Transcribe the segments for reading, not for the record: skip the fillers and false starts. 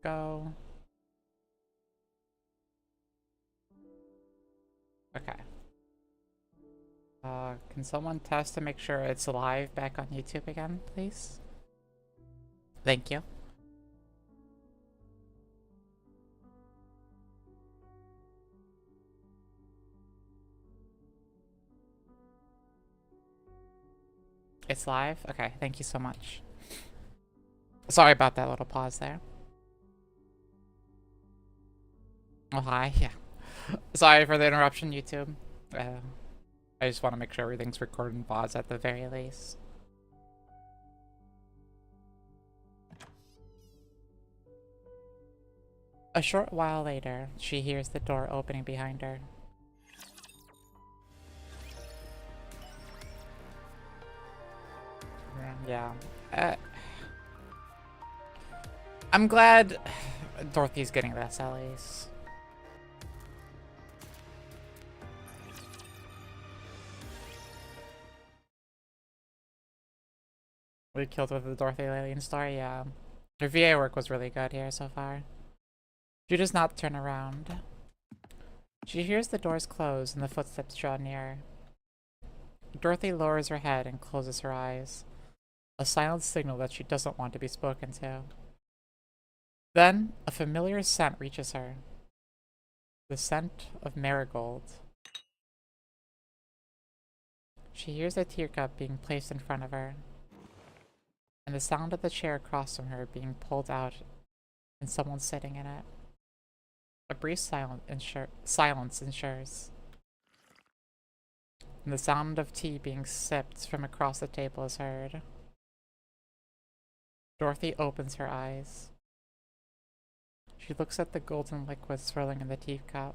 go. Okay. Can someone test to make sure it's live back on YouTube again, please? Thank you. It's live? Okay, thank you so much. Sorry about that little pause there. Oh, hi, yeah. Sorry for the interruption, YouTube. I just want to make sure everything's recorded in VODs at the very least. A short while later, she hears the door opening behind her. Yeah. I'm glad Dorothy's getting this, at least. We killed with the Dorothy Alien story, yeah. Her VA work was really good here so far. She does not turn around. She hears the doors close and the footsteps draw near. Dorothy lowers her head and closes her eyes, a silent signal that she doesn't want to be spoken to. Then, a familiar scent reaches her. The scent of marigold. She hears a teacup being placed in front of her, and the sound of the chair across from her being pulled out and someone sitting in it. A brief silence ensures, and the sound of tea being sipped from across the table is heard. Dorothy opens her eyes. She looks at the golden liquid swirling in the teacup.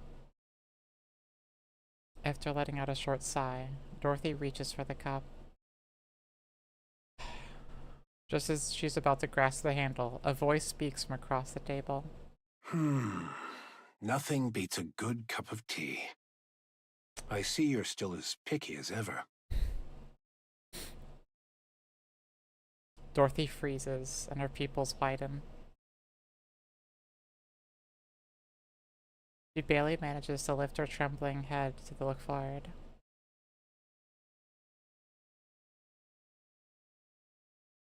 After letting out a short sigh, Dorothy reaches for the cup. Just as she's about to grasp the handle, a voice speaks from across the table. Nothing beats a good cup of tea. I see you're still as picky as ever. Dorothy freezes, and her pupils widen. She barely manages to lift her trembling head to look forward.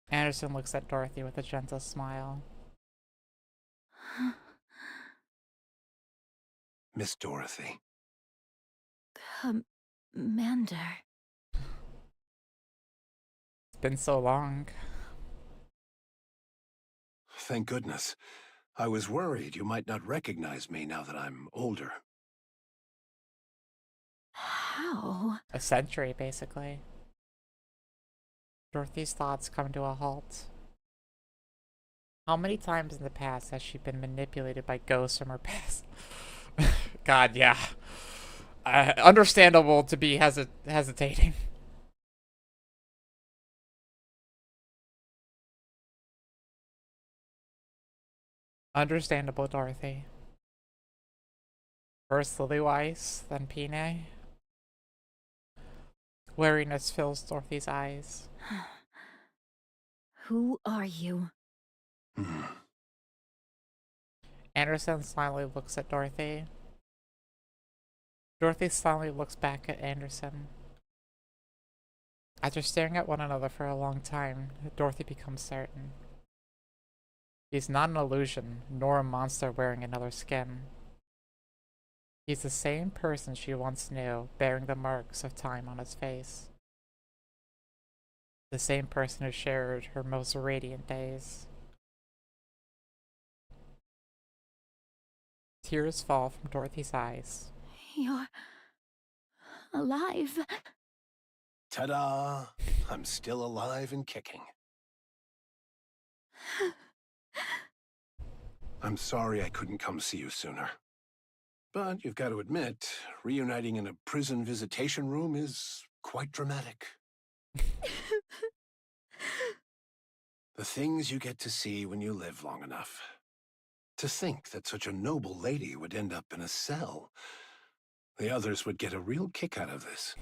Anderson looks at Dorothy with a gentle smile. Miss Dorothy. Commander. It's been so long. Thank goodness. I was worried you might not recognize me now that I'm older. How? A century, basically. Dorothy's thoughts come to a halt. How many times in the past has she been manipulated by ghosts from her past? God, yeah. Understandable to be hesitating. Understandable, Dorothy. First Lillywise, then Pine. Wariness fills Dorothy's eyes. Who are you? Anderson silently looks at Dorothy. Dorothy silently looks back at Anderson. After staring at one another for a long time, Dorothy becomes certain. He's not an illusion, nor a monster wearing another skin. He's the same person she once knew, bearing the marks of time on his face. The same person who shared her most radiant days. Tears fall from Dorothy's eyes. You're alive. Ta-da! I'm still alive and kicking. I'm sorry I couldn't come see you sooner. But you've got to admit, reuniting in a prison visitation room is quite dramatic. The things you get to see when you live long enough. To think that such a noble lady would end up in a cell. The others would get a real kick out of this.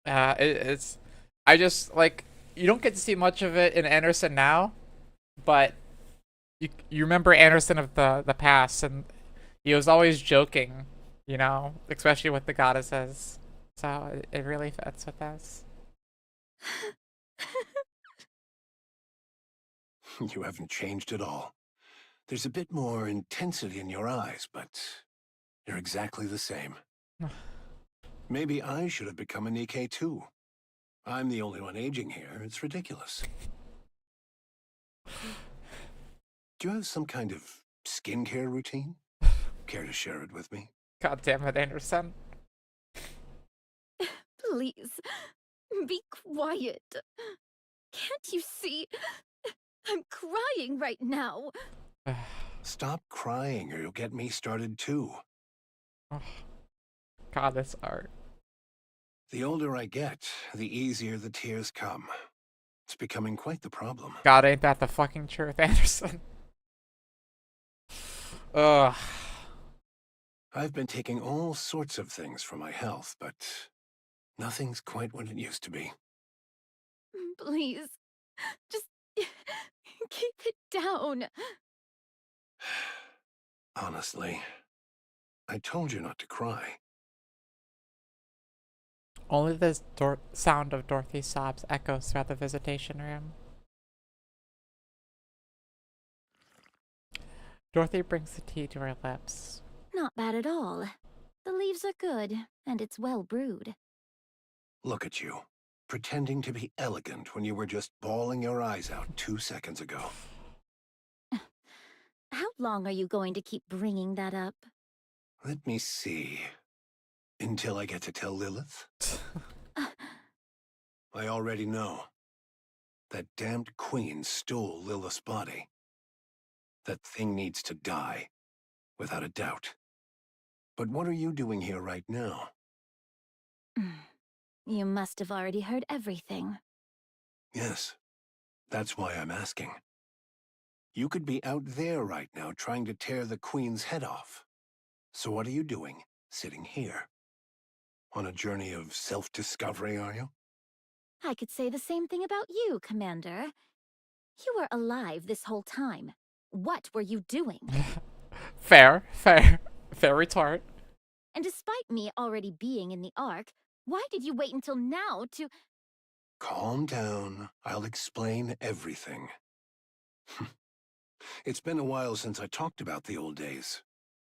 I just, like, you don't get to see much of it in Anderson now, but you remember Anderson of the past, and he was always joking, you know, especially with the goddesses. So it really fits with this. You haven't changed at all. There's a bit more intensity in your eyes, but you're exactly the same. Maybe I should have become a Nikkei too. I'm the only one aging here. It's ridiculous. Do you have some kind of skincare routine? Care to share it with me? God damn it, Anderson. Please, be quiet. Can't you see? I'm crying right now. Stop crying or you'll get me started too. God, this art. The older I get, the easier the tears come. It's becoming quite the problem. God, ain't that the fucking truth, Anderson? Ugh. I've been taking all sorts of things for my health, but nothing's quite what it used to be. Please, just keep it down. Honestly, I told you not to cry. Only the sound of Dorothy's sobs echoes throughout the visitation room. Dorothy brings the tea to her lips. Not bad at all. The leaves are good, and it's well brewed. Look at you, pretending to be elegant when you were just bawling your eyes out 2 seconds ago. How long are you going to keep bringing that up? Let me see. Until I get to tell Lilith? I already know. That damned queen stole Lilith's body. That thing needs to die, without a doubt. But what are you doing here right now? You must have already heard everything. Yes, that's why I'm asking. You could be out there right now trying to tear the queen's head off. So what are you doing, sitting here? On a journey of self-discovery, are you? I could say the same thing about you, Commander. You were alive this whole time. What were you doing? Fair, fair, fair retort. And despite me already being in the Ark, why did you wait until now to— Calm down. I'll explain everything. It's been a while since I talked about the old days.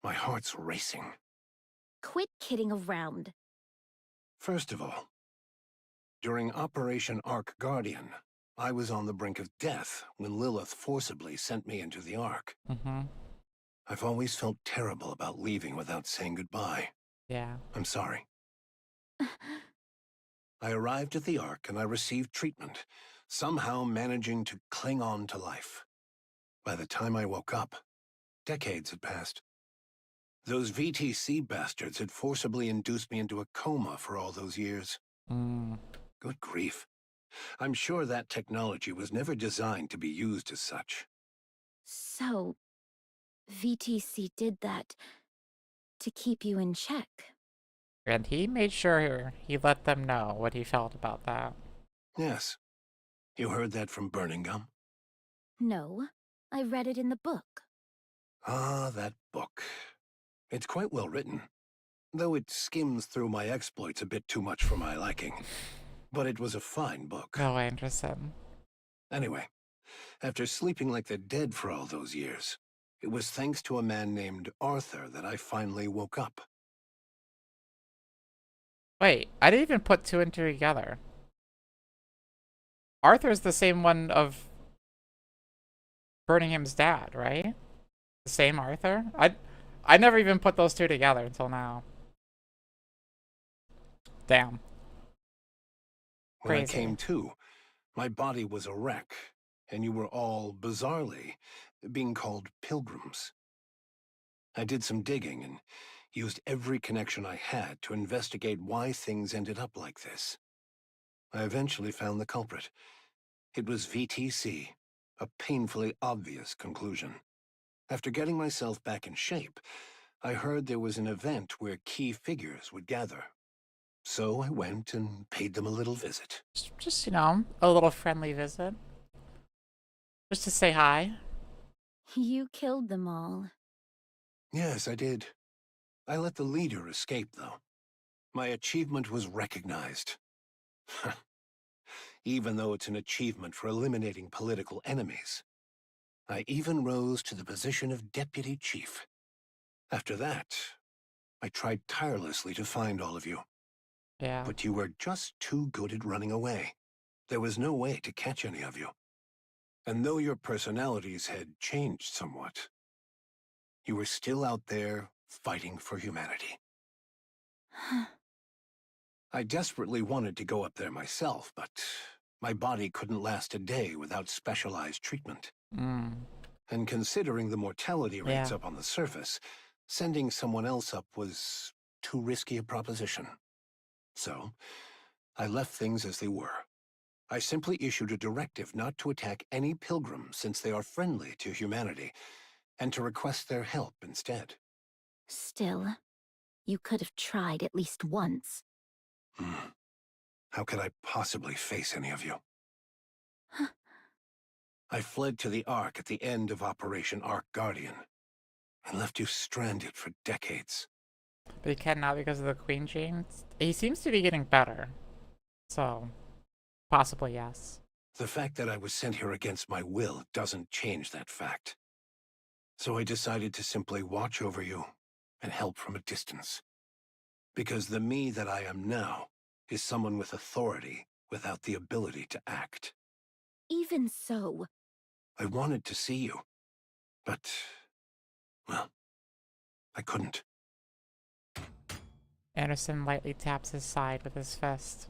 My heart's racing. Quit kidding around. First of all, during Operation Ark Guardian, I was on the brink of death when Lilith forcibly sent me into the Ark. Mm-hmm. I've always felt terrible about leaving without saying goodbye. Yeah. I'm sorry. I arrived at the Ark and I received treatment, somehow managing to cling on to life. By the time I woke up, decades had passed. Those VTC bastards had forcibly induced me into a coma for all those years. Good grief. I'm sure that technology was never designed to be used as such. So, VTC did that to keep you in check. And he made sure he let them know what he felt about that. Yes. You heard that from Burning Gum? No, I read it in the book. Ah, that book. It's quite well written, though it skims through my exploits a bit too much for my liking. But it was a fine book. No, Anderson. Anyway, after sleeping like the dead for all those years, it was thanks to a man named Arthur that I finally woke up. Wait, I didn't even put two and two together. Arthur's the same one of Burningham's dad, right? The same Arthur? I never even put those two together until now. Damn. When I Crazy. came to, my body was a wreck, and you were all, bizarrely, being called pilgrims. I did some digging and used every connection I had to investigate why things ended up like this. I eventually found the culprit. It was VTC, a painfully obvious conclusion. After getting myself back in shape, I heard there was an event where key figures would gather. So I went and paid them a little visit. Just, you know, a little friendly visit. Just to say hi. You killed them all. Yes, I did. I let the leader escape, though. My achievement was recognized. Even though it's an achievement for eliminating political enemies. I even rose to the position of deputy chief. After that, I tried tirelessly to find all of you. Yeah. But you were just too good at running away. There was no way to catch any of you. And though your personalities had changed somewhat, you were still out there fighting for humanity. I desperately wanted to go up there myself, but my body couldn't last a day without specialized treatment. Mm. And considering the mortality rates Yeah. up on the surface, sending someone else up was too risky a proposition. So, I left things as they were. I simply issued a directive not to attack any pilgrims since they are friendly to humanity, and to request their help instead. Still, you could have tried at least once. Hmm. How could I possibly face any of you? I fled to the Ark at the end of Operation Ark Guardian, and left you stranded for decades. But he can now because of the queen genes. He seems to be getting better. So, possibly yes. The fact that I was sent here against my will doesn't change that fact. So I decided to simply watch over you and help from a distance. Because the me that I am now is someone with authority without the ability to act. Even so, I wanted to see you, but, well, I couldn't. Anderson lightly taps his side with his fist.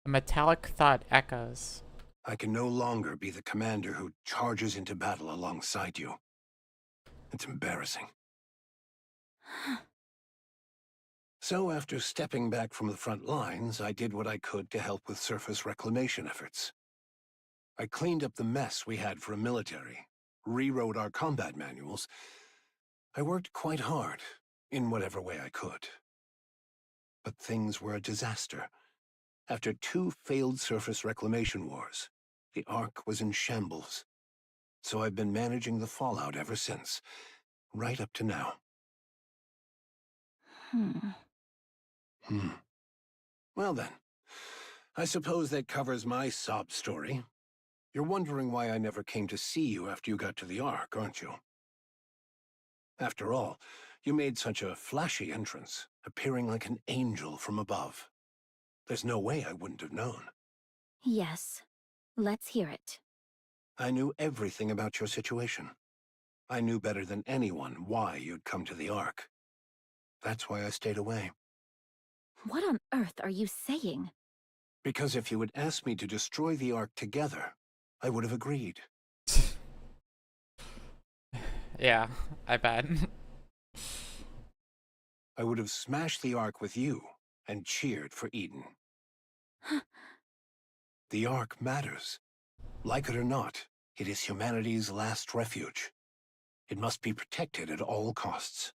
A metallic thud echoes. I can no longer be the commander who charges into battle alongside you. It's embarrassing. So after stepping back from the front lines, I did what I could to help with surface reclamation efforts. I cleaned up the mess we had for a military, rewrote our combat manuals. I worked quite hard, in whatever way I could. But things were a disaster. After 2 failed surface reclamation wars, the Ark was in shambles. So I've been managing the fallout ever since, right up to now. hmm. Well then, I suppose that covers my sob story. You're wondering why I never came to see you after you got to the Ark, aren't you? After all, you made such a flashy entrance, appearing like an angel from above. There's no way I wouldn't have known. Yes. Let's hear it. I knew everything about your situation. I knew better than anyone why you'd come to the Ark. That's why I stayed away. What on earth are you saying? Because if you had asked me to destroy the Ark together, I would have agreed. Yeah, I bet. I would have smashed the Ark with you and cheered for Eden. The Ark matters. Like it or not, it is humanity's last refuge. It must be protected at all costs.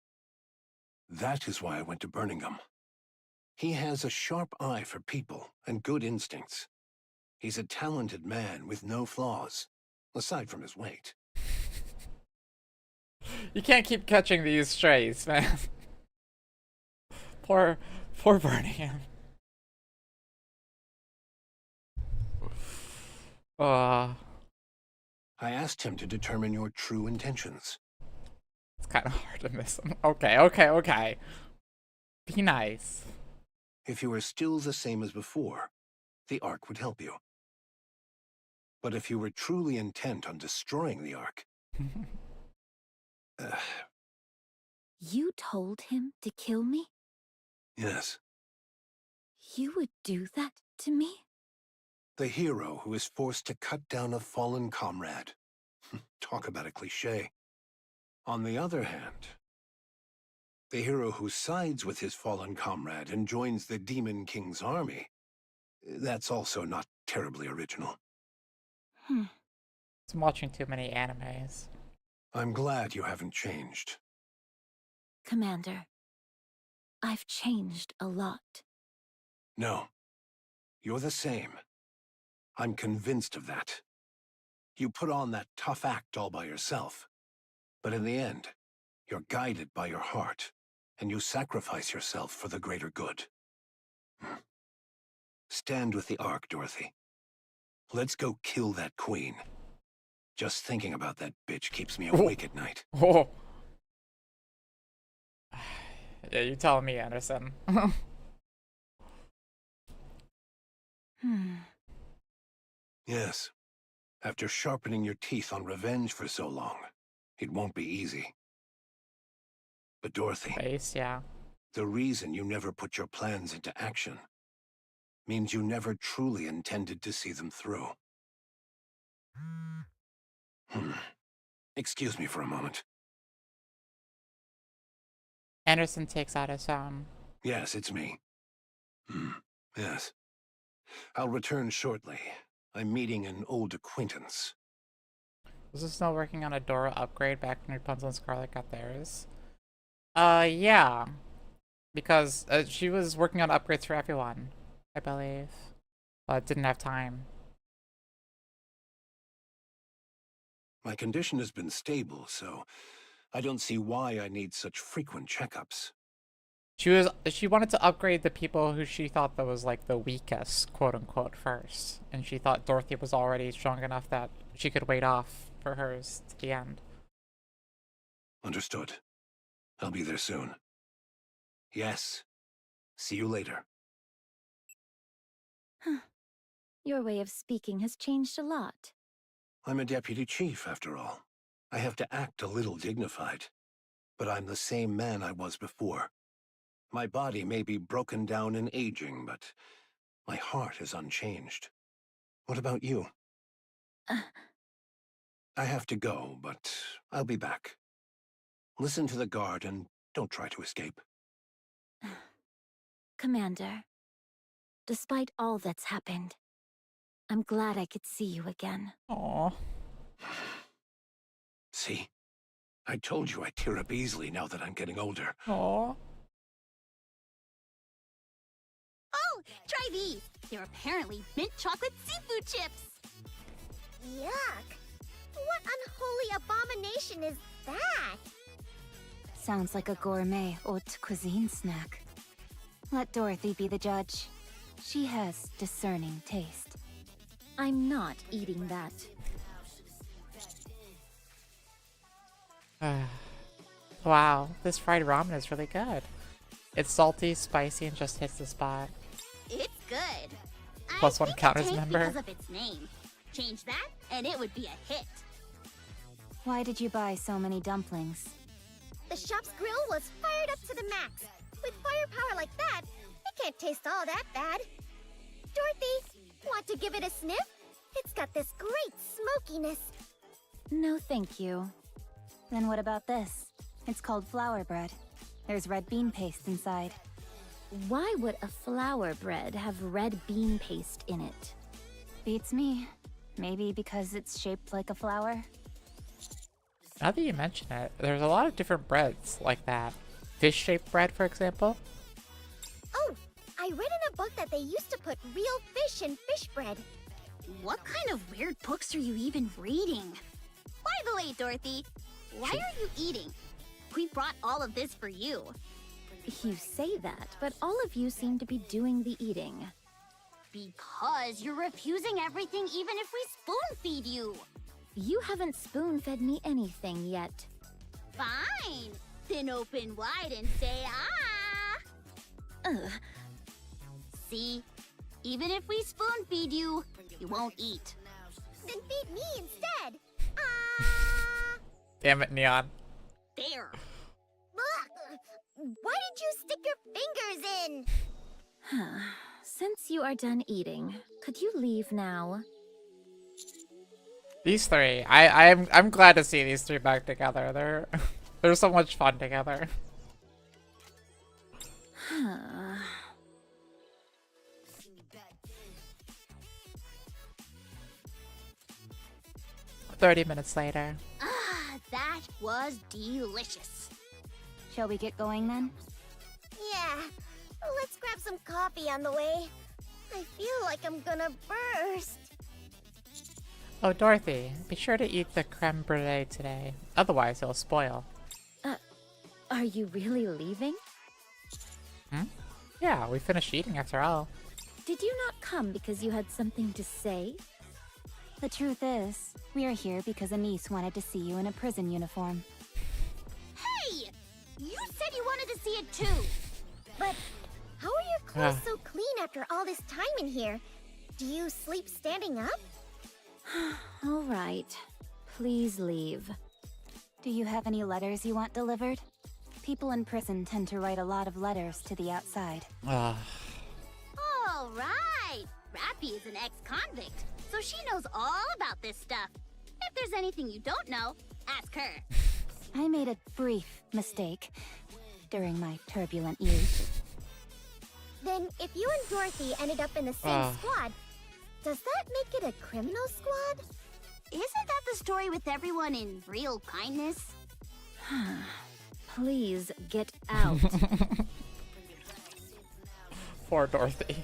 That is why I went to Birmingham. He has a sharp eye for people and good instincts. He's a talented man with no flaws, aside from his weight. You can't keep catching these strays, man. poor Birmingham. Uh, I asked him to determine your true intentions. it's kind of hard to miss him. Okay. Be nice. If you were still the same as before, the Ark would help you. But if you were truly intent on destroying the Ark, uh, You told him to kill me? yes, You would do that to me? the hero who is forced to cut down a fallen comrade. Talk about a cliché. On the other hand, the hero who sides with his fallen comrade and joins the Demon King's army, that's also not terribly original. Hmm. I'm watching too many animes. I'm glad you haven't changed. Commander, I've changed a lot. No, you're the same. I'm convinced of that. You put on that tough act all by yourself. But in the end, you're guided by your heart, and you sacrifice yourself for the greater good. Stand with the Ark, Dorothy. Let's go kill that queen. Just thinking about that bitch keeps me awake at night. Oh. Yeah, you tell me, Anderson. Yes. After sharpening your teeth on revenge for so long, it won't be easy. But Dorothy, Base, yeah. the reason you never put your plans into action means you never truly intended to see them through. Excuse me for a moment. Anderson takes out his phone. Yes, it's me. Yes. I'll return shortly. I'm meeting an old acquaintance. Was this still working on a Dora upgrade back when Rapunzel and Scarlet got theirs? Yeah. Because she was working on upgrades for everyone, I believe. But didn't have time. My condition has been stable, so I don't see why I need such frequent checkups. She wanted to upgrade the people who she thought that was like the weakest, quote unquote, first. And she thought Dorothy was already strong enough that she could wait off for hers to the end. Understood. I'll be there soon. Yes. See you later. Your way of speaking has changed a lot. I'm a deputy chief, after all. I have to act a little dignified. But I'm the same man I was before. My body may be broken down and aging, but my heart is unchanged. What about you? I have to go, but I'll be back. Listen to the guard and don't try to escape. Commander, despite all that's happened, I'm glad I could see you again. Aww. See? I told you I tear up easily now that I'm getting older. Aww. Oh, try these. They're apparently mint chocolate seafood chips. Yuck! What unholy abomination is that? Sounds like a gourmet haute cuisine snack. Let Dorothy be the judge. She has discerning taste. I'm not eating that. Wow, this fried ramen is really good. It's salty, spicy, and just hits the spot. It's good. Plus I one think counters it tanked member. because of its name. Change that, and it would be a hit. Why did you buy so many dumplings? The shop's grill was fired up to the max. With firepower like that, it can't taste all that bad. Dorothy, want to give it a sniff? It's got this great smokiness. No, thank you. Then what about this? It's called flour bread. There's red bean paste inside. Why would a flour bread have red bean paste in it? Beats me. Maybe because it's shaped like a flower? Now that you mention it, there's a lot of different breads like that. Fish-shaped bread, for example. Oh, I read in a book that they used to put real fish in fish bread. What kind of weird books are you even reading? By the way, Dorothy, why are you eating? We brought all of this for you. You say that, but all of you seem to be doing the eating. Because you're refusing everything even if we spoon-feed you. You haven't spoon-fed me anything yet. Fine. Then open wide and say, ah. Ugh. See? Even if we spoon-feed you, you won't eat. Then feed me instead. Damn it, Neon. There. Ugh. Why did you stick your fingers in? Since you are done eating, could you leave now? These three, I'm glad to see these three back together. They're so much fun together. 30 minutes later. Ah, that was delicious. Shall we get going then? Yeah, let's grab some coffee on the way. I feel like I'm gonna burst. Oh, Dorothy, be sure to eat the creme brulee today. Otherwise, it'll spoil. Are you really leaving? Hmm? Yeah, we finished eating after all. Did you not come because you had something to say? The truth is, we are here because Anise wanted to see you in a prison uniform. Hey! You said you wanted to see it too! But how are your clothes so clean after all this time in here? Do you sleep standing up? All right. Please leave. Do you have any letters you want delivered? People in prison tend to write a lot of letters to the outside. Ugh. All right! Rappy is an ex-convict, so she knows all about this stuff. If there's anything you don't know, ask her. I made a brief mistake during my turbulent youth. Then, if you and Dorothy ended up in the same squad, does that make it a criminal squad? Isn't that the story with everyone in real kindness? Please get out. Poor Dorothy.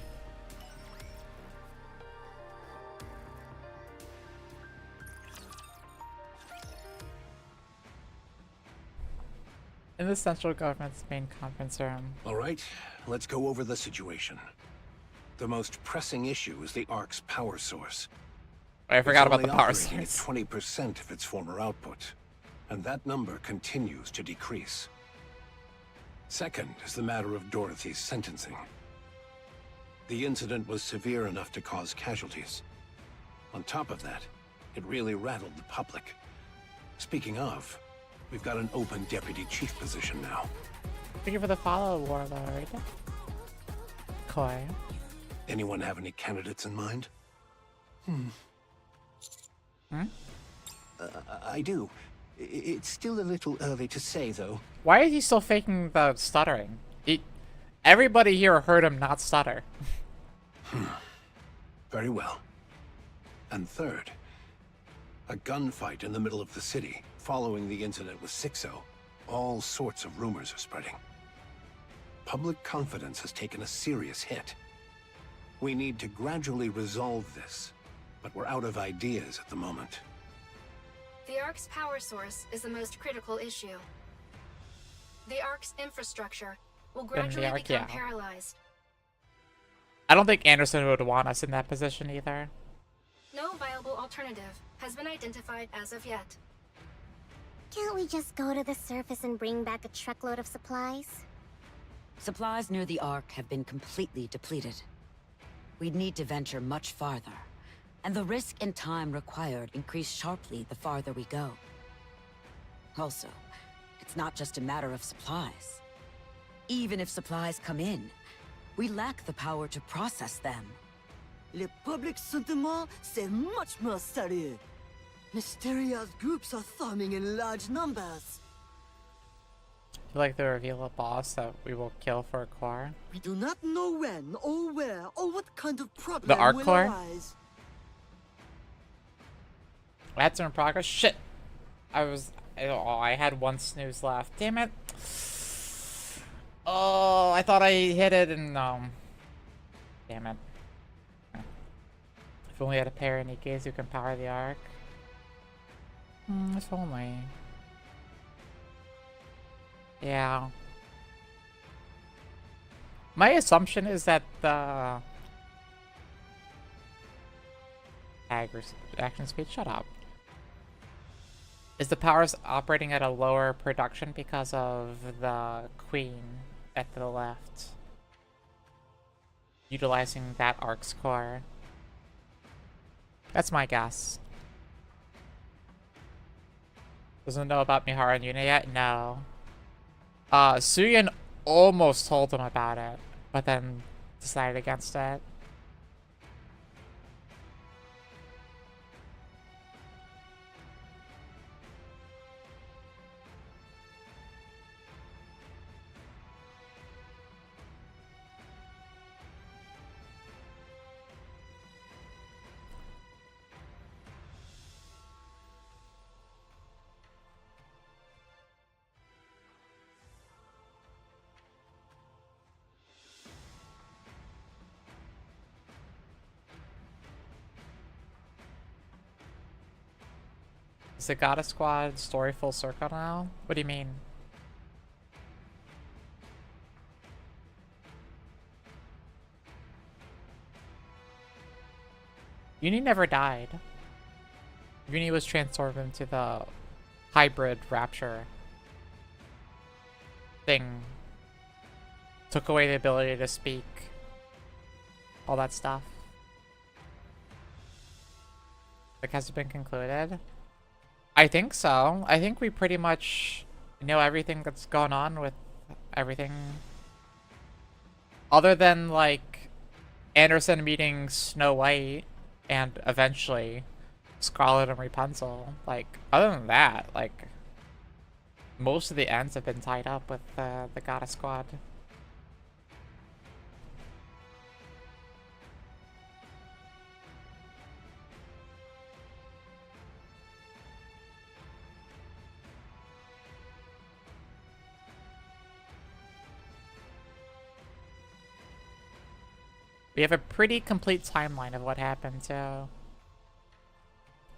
In the central government's main conference room. All right, let's go over the situation. The most pressing issue is the Ark's power source. I forgot about the It's only power operating source. at 20% of its former output, and that number continues to decrease. Second is the matter of Dorothy's sentencing. The incident was severe enough to cause casualties. On top of that, it really rattled the public. Speaking of, we've got an open deputy chief position now. Thank you for the follow, Warlord. Koi. Anyone have any candidates in mind? I do. It's still a little early to say, though. Why is he still faking the stuttering? Everybody here heard him not stutter. Very well. And third, a gunfight in the middle of the city following the incident with Sixo. All sorts of rumors are spreading. Public confidence has taken a serious hit. We need to gradually resolve this, but we're out of ideas at the moment. The Ark's power source is the most critical issue. The Ark's infrastructure will gradually Ark, become yeah. paralyzed. I don't think Anderson would want us in that position either. No viable alternative has been identified as of yet. Can't we just go to the surface and bring back a truckload of supplies? Supplies near the Ark have been completely depleted. We'd need to venture much farther, and the risk and time required increase sharply the farther we go. Also, it's not just a matter of supplies. Even if supplies come in, we lack the power to process them. Le public sentiment, c'est much more sérieux. Mysterious groups are forming in large numbers. You like the reveal of boss that we will kill for a core? We do not know when, or where, or what kind of problem The Ark will core? arise. Ads are in progress. Shit! I had one snooze left. Damn it! Oh, I thought I hit it and damn it. If only I had a pair of Nikes who can power the Ark. If only. Yeah. My assumption is that the action speed, shut up. Is the powers operating at a lower production because of the queen at the left? Utilizing that Ark's core. That's my guess. Doesn't know about Mihara and Yuna yet? No. Suyin almost told him about it, but then decided against it. Is the Goddess Squad story full circle now? What do you mean? Uni never died. Uni was transformed into the hybrid rapture thing. Took away the ability to speak. All that stuff. Like, has it been concluded? I think so. I think we pretty much know everything that's going on with everything. Other than, like, Anderson meeting Snow White and eventually Scarlet and Rapunzel. Like, other than that, like, most of the ends have been tied up with the Goddess Squad. We have a pretty complete timeline of what happened, too.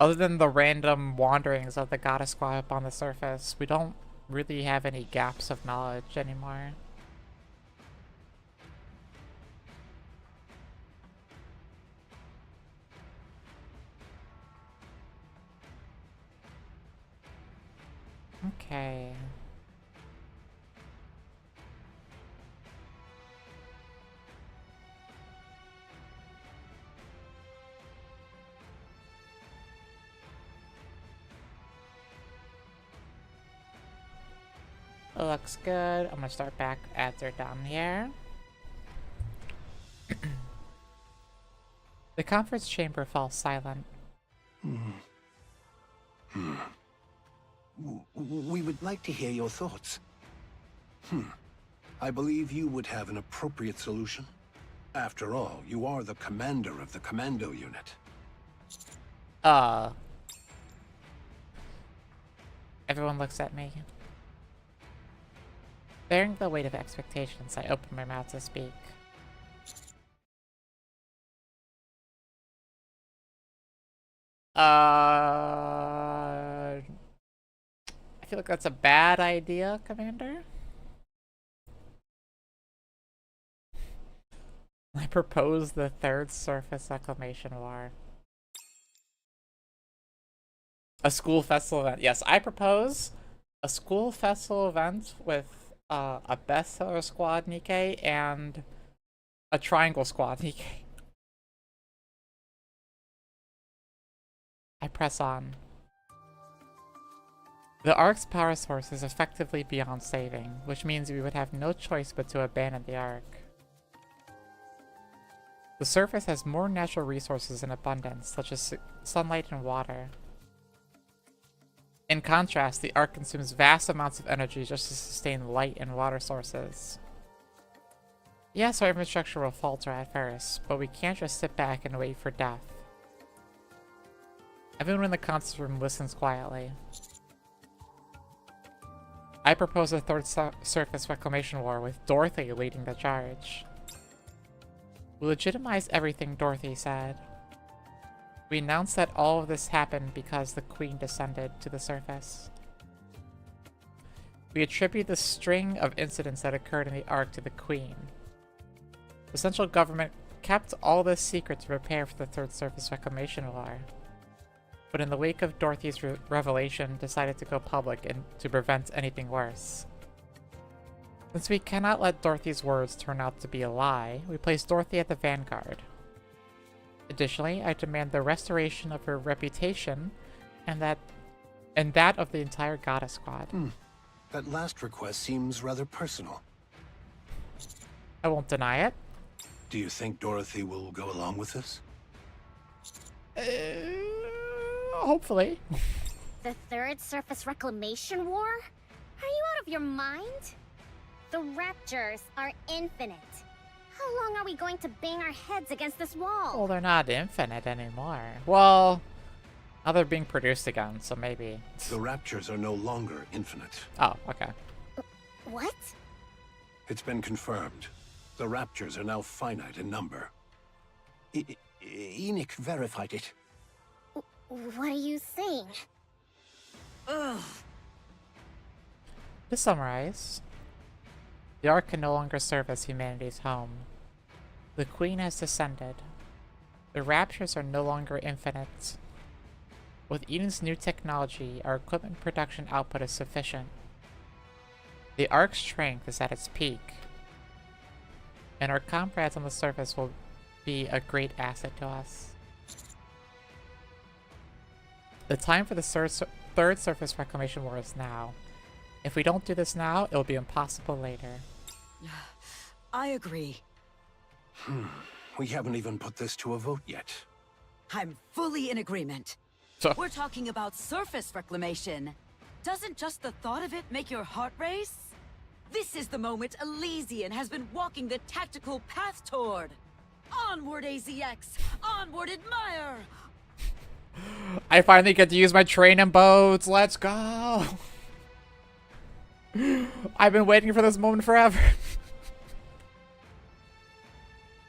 Other than the random wanderings of the Goddess Squad up on the surface, we don't really have any gaps of knowledge anymore. Okay. It looks good. I'm gonna start back as they're down here. The conference chamber falls silent. We would like to hear your thoughts. I believe you would have an appropriate solution. After all, you are the commander of the commando unit. Everyone looks at me. Bearing the weight of expectations, I open my mouth to speak. I feel like that's a bad idea, Commander. I propose the third surface reclamation war. A school festival event. Yes, I propose a school festival event with a bestseller squad Nikkei and a triangle squad Nikkei. I press on. The Ark's power source is effectively beyond saving, which means we would have no choice but to abandon the Ark. The surface has more natural resources in abundance, such as sunlight and water. In contrast, the Ark consumes vast amounts of energy just to sustain light and water sources. Yes, our infrastructure will falter at first, but we can't just sit back and wait for death. Everyone in the conference room listens quietly. I propose a third surface reclamation war with Dorothy leading the charge. We legitimize everything, Dorothy said. We announced that all of this happened because the Queen descended to the surface. We attribute the string of incidents that occurred in the Ark to the Queen. The central government kept all this secret to prepare for the third surface reclamation war, but in the wake of Dorothy's revelation decided to go public and to prevent anything worse. Since we cannot let Dorothy's words turn out to be a lie, we place Dorothy at the vanguard. Additionally, I demand the restoration of her reputation and that of the entire Goddess Squad. That last request seems rather personal. I won't deny it. Do you think Dorothy will go along with this? Hopefully. The third surface reclamation war? Are you out of your mind? The raptors are infinite. How long are we going to bang our heads against this wall? Well, they're not infinite anymore. Well, now they're being produced again, so maybe. The raptures are no longer infinite. Oh, okay. What? It's been confirmed. The raptures are now finite in number. Enoch verified it. What are you saying? Ugh. To summarize, the Ark can no longer serve as humanity's home. The Queen has descended. The raptures are no longer infinite. With Eden's new technology, our equipment production output is sufficient. The Ark's strength is at its peak, and our comrades on the surface will be a great asset to us. The time for the third surface reclamation war is now. If we don't do this now, it'll be impossible later. I agree. We haven't even put this to a vote yet. I'm fully in agreement. So, We're talking about surface reclamation. Doesn't just the thought of it make your heart race? This is the moment Elysian has been walking the tactical path toward. Onward, AZX! Onward, Admire! I finally get to use my train and boats. Let's go. I've been waiting for this moment forever.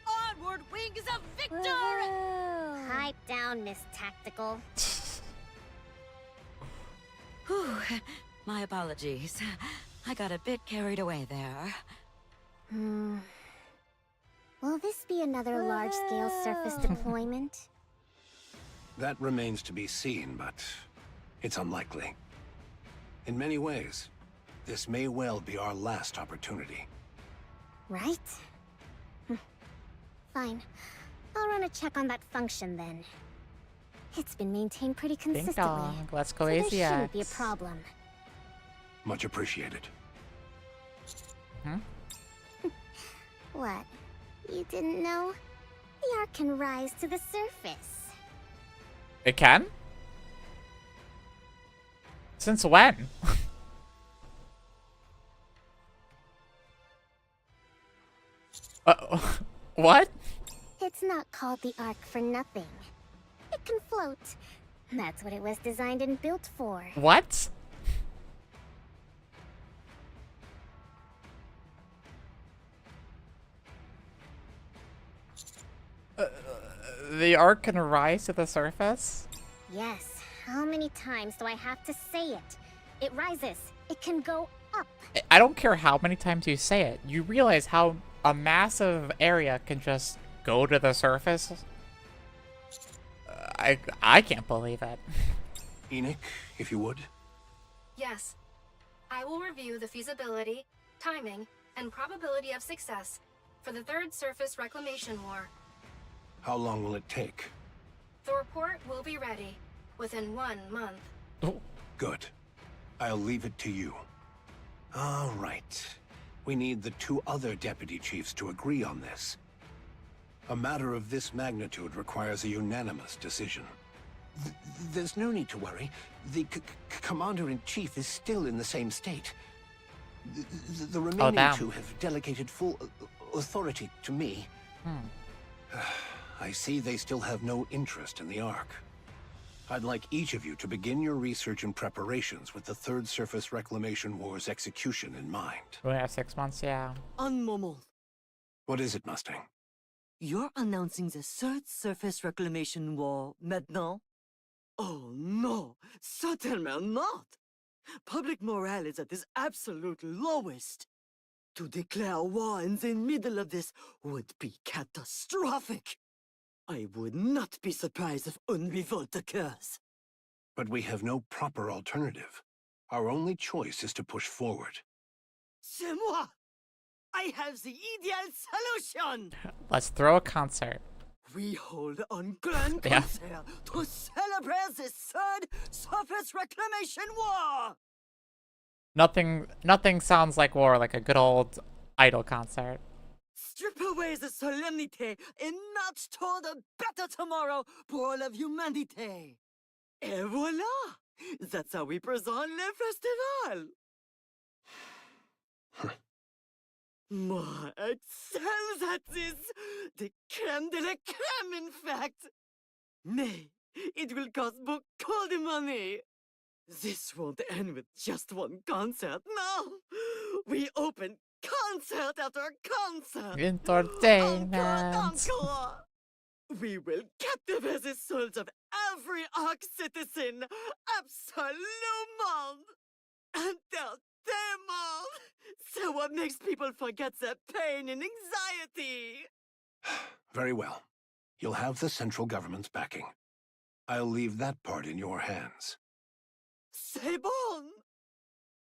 Onward, wings of victor! Woohoo! Pipe down, Miss Tactical. Whew, my apologies. I got a bit carried away there. Will this be another large-scale surface deployment? That remains to be seen, but it's unlikely. In many ways, this may well be our last opportunity. Right? Fine. I'll run a check on that function then. It's been maintained pretty Ding consistently. dong. Let's go, So there AZX. shouldn't be a problem. Much appreciated. What? You didn't know? The Ark can rise to the surface. It can? Since when? What? It's not called the Ark for nothing. It can float. That's what it was designed and built for. What? The Ark can rise to the surface? Yes. How many times do I have to say it? It rises. It can go up. I don't care how many times you say it. You realize how a massive area can just go to the surface? I can't believe it. Enoch, if you would. Yes. I will review the feasibility, timing, and probability of success for the third surface reclamation war. How long will it take? The report will be ready within 1 month. Oh, Good. I'll leave it to you. All right. We need the 2 other deputy chiefs to agree on this. A matter of this magnitude requires a unanimous decision. There's no need to worry. The commander-in-chief is still in the same state. The remaining damn. 2 have delegated full authority to me. I see they still have no interest in the Ark. I'd like each of you to begin your research and preparations with the Third Surface Reclamation War's execution in mind. we have 6 months, yeah. Un moment. What is it, Mustang? You're announcing the third surface reclamation war maintenant? Oh no, certainly not. Public morale is at its absolute lowest. To declare war in the middle of this would be catastrophic. I would not be surprised if une revolt occurs. But we have no proper alternative. Our only choice is to push forward. C'est moi! I have the ideal solution! Let's throw a concert. We hold on grand Yeah. concert to celebrate the third surface reclamation war! Nothing sounds like war, like a good old idol concert. Strip away the solemnity and march toward a better tomorrow for all of humanity. Et voila! That's how we present le festival! Moi, excels at this! The crème de la crème, in fact! Mais, it will cost beaucoup de money! This won't end with just one concert, no! We open concert after concert! Entertainment. Encore! We will captivate the souls of every Ark citizen absolument entertainment. So what makes people forget their pain and anxiety? Very well. You'll have the central government's backing. I'll leave that part in your hands. C'est bon.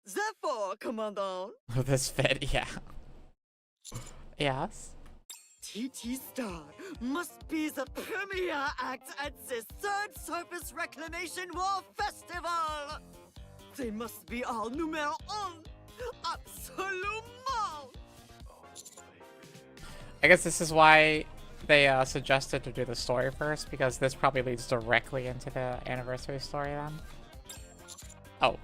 Therefore, Commandant, This fit, yeah. Yes. TT Star must be the premier act at the Third Surface Reclamation War Festival. They must be our numéro un. Absolument. I guess this is why they suggested to do the story first, because this probably leads directly into the anniversary story then. Oh.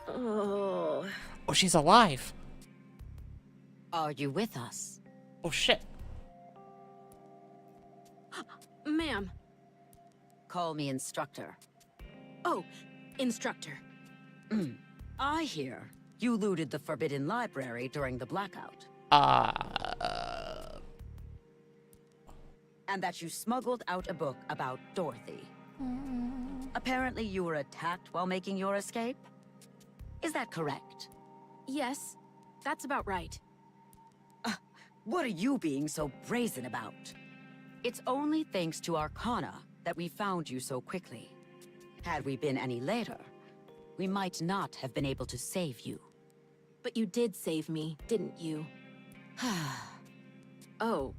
Oh. Oh, she's alive. Are you with us? Oh shit. Ma'am. Call me instructor. Oh, instructor. I hear you looted the Forbidden Library during the blackout. And that you smuggled out a book about Dorothy. Apparently you were attacked while making your escape? Is that correct? Yes, that's about right. What are you being so brazen about? It's only thanks to Arcana that we found you so quickly. Had we been any later, we might not have been able to save you. But you did save me, didn't you? Oh,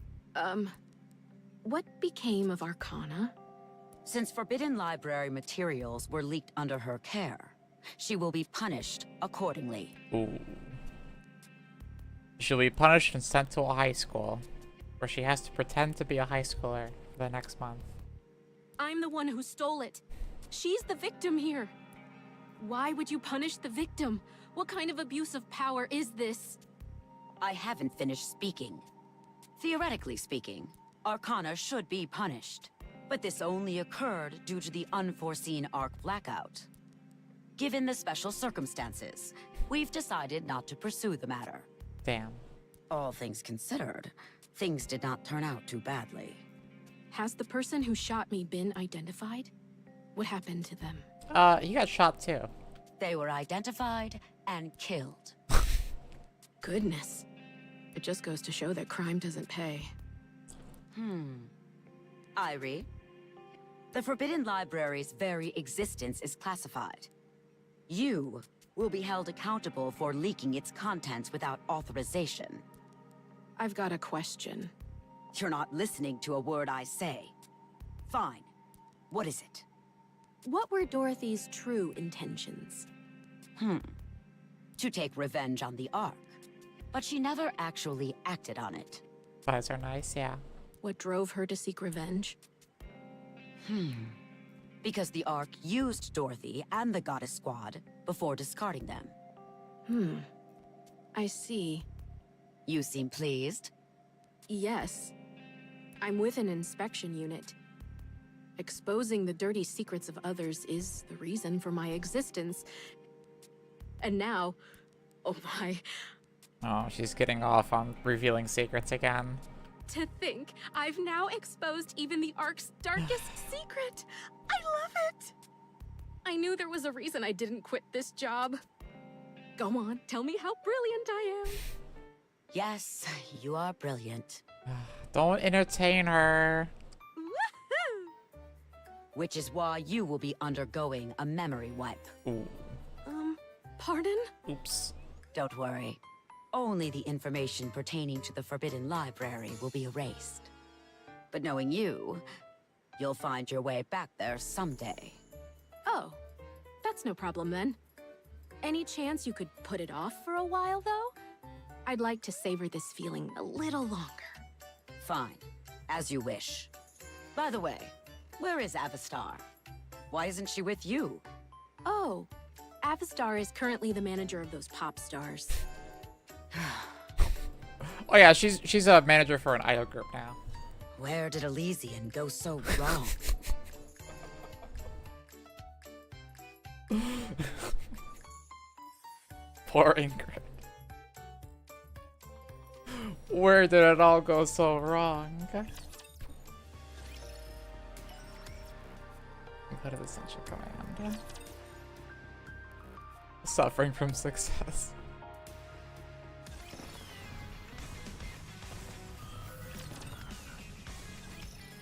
what became of Arcana? Since Forbidden Library materials were leaked under her care, she will be punished accordingly. Ooh. She'll be punished and sent to a high school, where she has to pretend to be a high schooler for the next month. I'm the one who stole it. She's the victim here. Why would you punish the victim? What kind of abuse of power is this? I haven't finished speaking. Theoretically speaking, Arcana should be punished. But this only occurred due to the unforeseen Arc blackout. Given the special circumstances, we've decided not to pursue the matter. Damn. All things considered, things did not turn out too badly. Has the person who shot me been identified? What happened to them? You got shot too. They were identified and killed. Goodness. It just goes to show that crime doesn't pay. Irie, the Forbidden Library's very existence is classified. You will be held accountable for leaking its contents without authorization. I've got a question. You're not listening to a word I say. Fine. What is it? What were Dorothy's true intentions? To take revenge on the Ark. But she never actually acted on it. Spies are nice, yeah. What drove her to seek revenge? Because the Ark used Dorothy and the Goddess Squad before discarding them. I see. You seem pleased. Yes. I'm with an inspection unit. Exposing the dirty secrets of others is the reason for my existence. And now, oh my, Oh, she's getting off on revealing secrets again. to think I've now exposed even the Ark's darkest secret. I love it. I knew there was a reason I didn't quit this job. Go on, tell me how brilliant I am. Yes, you are brilliant. Don't entertain her. Woohoo! Which is why you will be undergoing a memory wipe. Ooh. Pardon? Oops. Don't worry. Only the information pertaining to the Forbidden Library will be erased. But knowing you, you'll find your way back there someday. Oh, that's no problem then. Any chance you could put it off for a while, though? I'd like to savor this feeling a little longer. Fine. As you wish. By the way, where is Avastar? Why isn't she with you? Oh, Avastar is currently the manager of those pop stars. Oh yeah, she's a manager for an idol group now. Where did Elysian go so wrong? Poor Ingrid. Where did it all go so wrong? Go to the Essential Command. Suffering from success.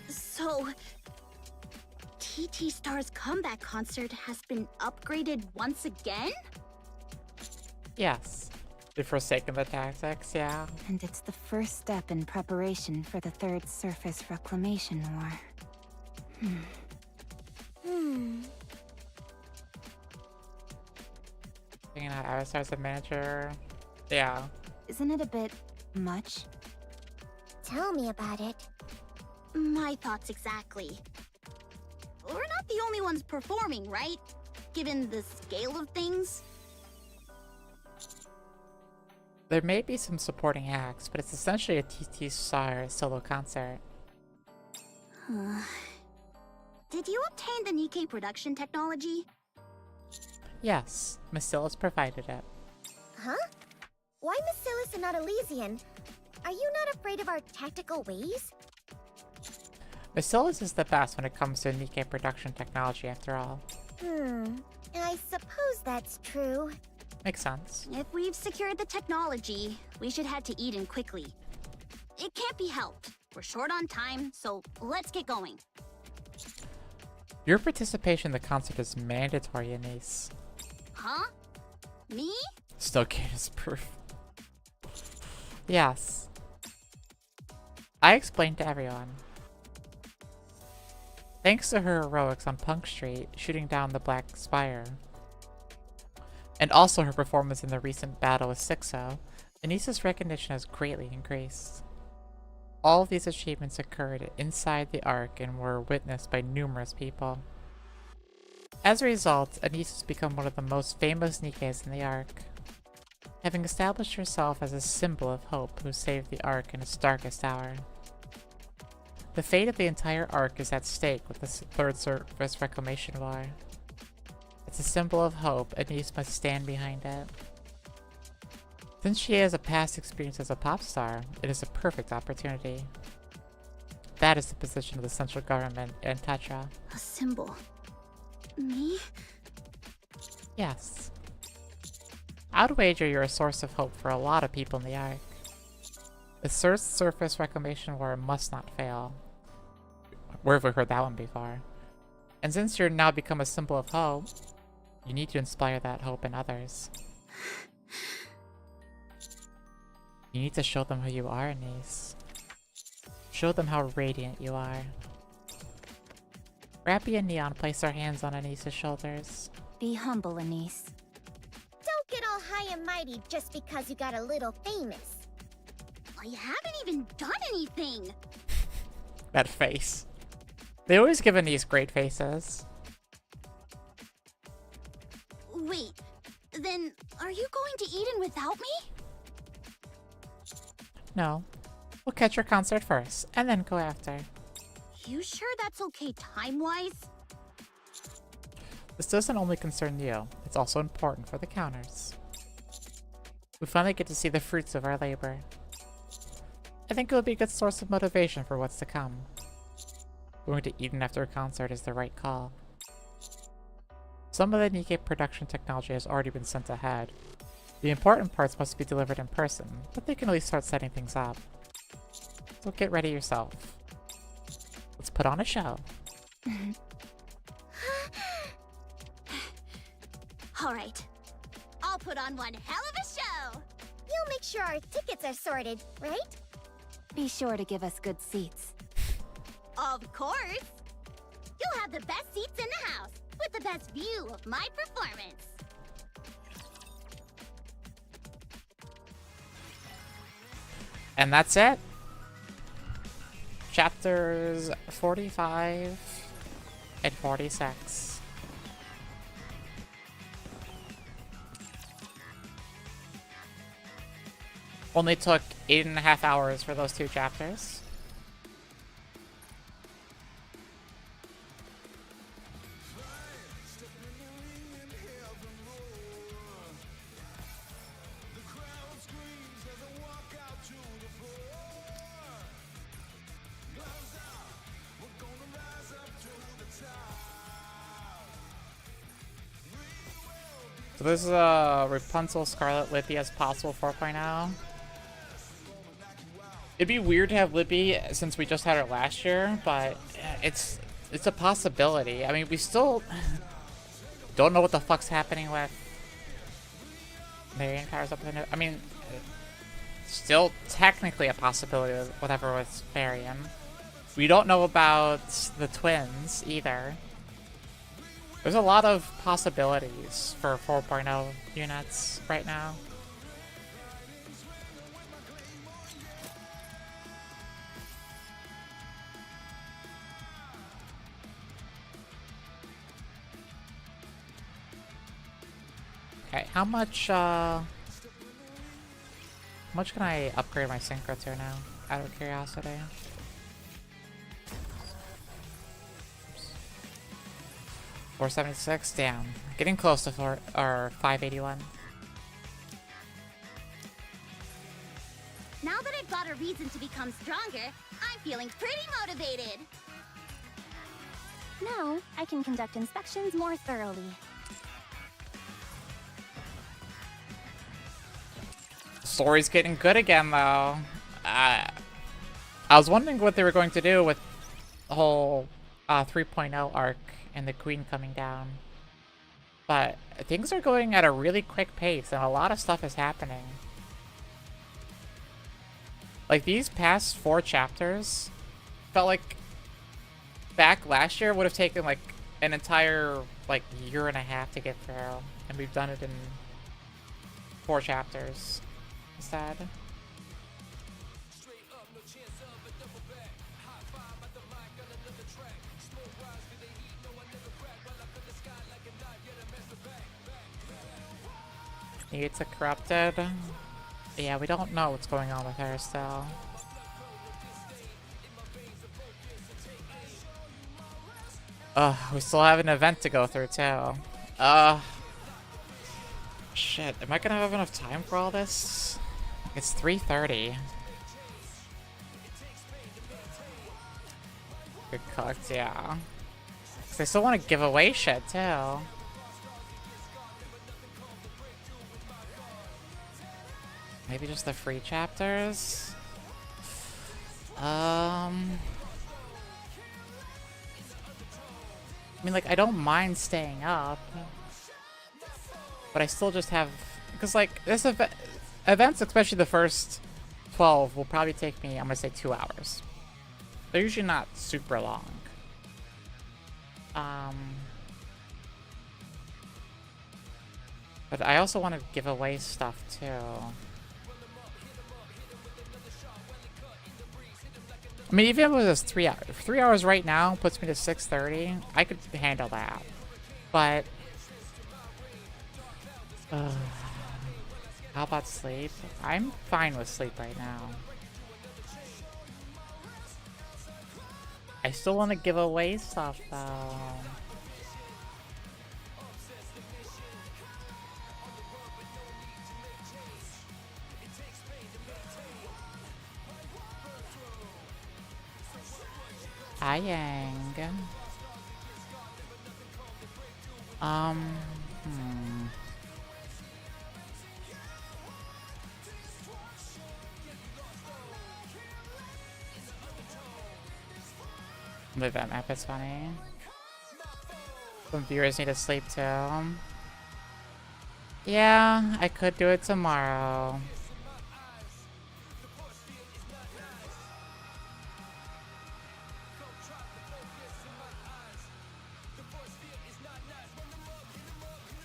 So, TT Star's comeback concert has been upgraded once again? Yes. They've forsaken the tactics, yeah. And it's the first step in preparation for the Third Surface Reclamation War. Thinking out Avatar as a manager. Yeah. Isn't it a bit much? Tell me about it. My thoughts exactly. We're not the only ones performing, right? Given the scale of things? There may be some supporting acts, but it's essentially a TT Star solo concert. Did you obtain the Nikkei production technology? Yes, Masillas provided it. Huh? Why Masillas and not Elysian? Are you not afraid of our tactical ways? Masillas is the best when it comes to Nikkei production technology, after all. I suppose that's true. Makes sense. If we've secured the technology, we should head to Eden quickly. It can't be helped. We're short on time, so let's get going. Your participation in the concert is mandatory, Anise. Huh? Me? Stockade is proof. Yes. I explained to everyone. Thanks to her heroics on Punk Street, shooting down the Black Spire, and also her performance in the recent battle with Sixo, Anisa's recognition has greatly increased. All of these achievements occurred inside the Ark and were witnessed by numerous people. As a result, Anisa has become one of the most famous Nikkeis in the Ark, having established herself as a symbol of hope who saved the Ark in its darkest hour. The fate of the entire Ark is at stake with the Third Surface Reclamation War. It's a symbol of hope, and Anise must stand behind it. Since she has a past experience as a pop star, it is a perfect opportunity. That is the position of the central government and Tetra. A symbol. Me? Yes. I'd wager you're a source of hope for a lot of people in the Ark. The Third Surface Reclamation War must not fail. Where have we heard that one before? And since you're now become a symbol of hope, you need to inspire that hope in others. You need to show them who you are, Anise. Show them how radiant you are. Rappy and Neon place their hands on Anisa's shoulders. Be humble, Anise. Don't get all high and mighty just because you got a little famous. I haven't even done anything. That face. They always give Anise great faces. Wait, then are you going to Eden without me? No. We'll catch your concert first, and then go after. You sure that's okay time-wise? This doesn't only concern you, it's also important for the counters. We finally get to see the fruits of our labor. I think it will be a good source of motivation for what's to come. Going to Eden after a concert is the right call. Some of the Nikkei production technology has already been sent ahead. The important parts must be delivered in person, but they can at least start setting things up. So get ready yourself. Let's put on a show. Alright. I'll put on one hell of a show! You'll make sure our tickets are sorted, right? Be sure to give us good seats. Of course! You'll have the best seats in the house, with the best view of my performance. And that's it. Chapters 45 and 46. Only took 8.5 hours for those two chapters. So this is Rapunzel, Scarlet, Lippy as possible 4.0. It'd be weird to have Lippy since we just had her last year, but it's a possibility. I mean, we still don't know what the fuck's happening with Marion powers up in it. I mean, still technically a possibility with whatever with Marion. We don't know about the twins either. There's a lot of possibilities for 4.0 units right now. Okay, how much can I upgrade my synchro to now, out of curiosity? Oops. 476, damn. Getting close to 581. Now that I've got a reason to become stronger, I'm feeling pretty motivated. Now, I can conduct inspections more thoroughly. Story's getting good again, though. I was wondering what they were going to do with the whole 3.0 arc and the queen coming down. But things are going at a really quick pace, and a lot of stuff is happening. Like, these past 4 chapters felt like back last year would have taken, like, an entire, like, year and a half to get through. And we've done it in 4 chapters. Sad. It's a corrupted. Yeah, we don't know what's going on with her still. We still have an event to go through too. Shit, am I gonna have enough time for all this? It's 3:30. Good cooked, yeah. 'Cause I still want to give away shit too. Maybe just the free chapters? I mean, like, I don't mind staying up. But I still just have... Because, like, this events, especially the first 12, will probably take me, I'm gonna say, 2 hours. They're usually not super long. But I also want to give away stuff, too. I mean, even if it was 3 hours. 3 hours right now puts me to 6:30. I could handle that. But... how about sleep? I'm fine with sleep right now. I still want to give away stuff, though. Hi, Yang. Leave that map, it's funny. Some viewers need to sleep too. Yeah, I could do it tomorrow.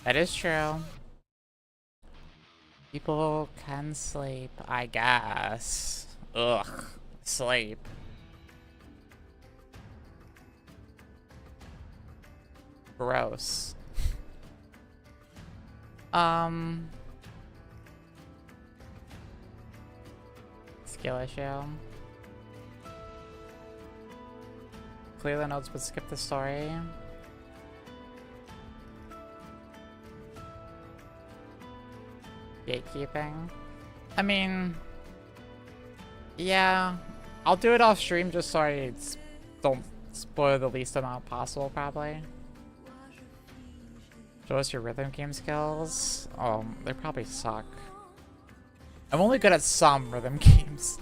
That is true. People can sleep, I guess. Ugh, sleep. Gross. Skill issue. Clear the notes but skip the story. Gatekeeping. I mean, yeah, I'll do it off stream just so I don't spoil the least amount possible, probably. Show us your rhythm game skills. Oh, they probably suck. I'm only good at some rhythm games.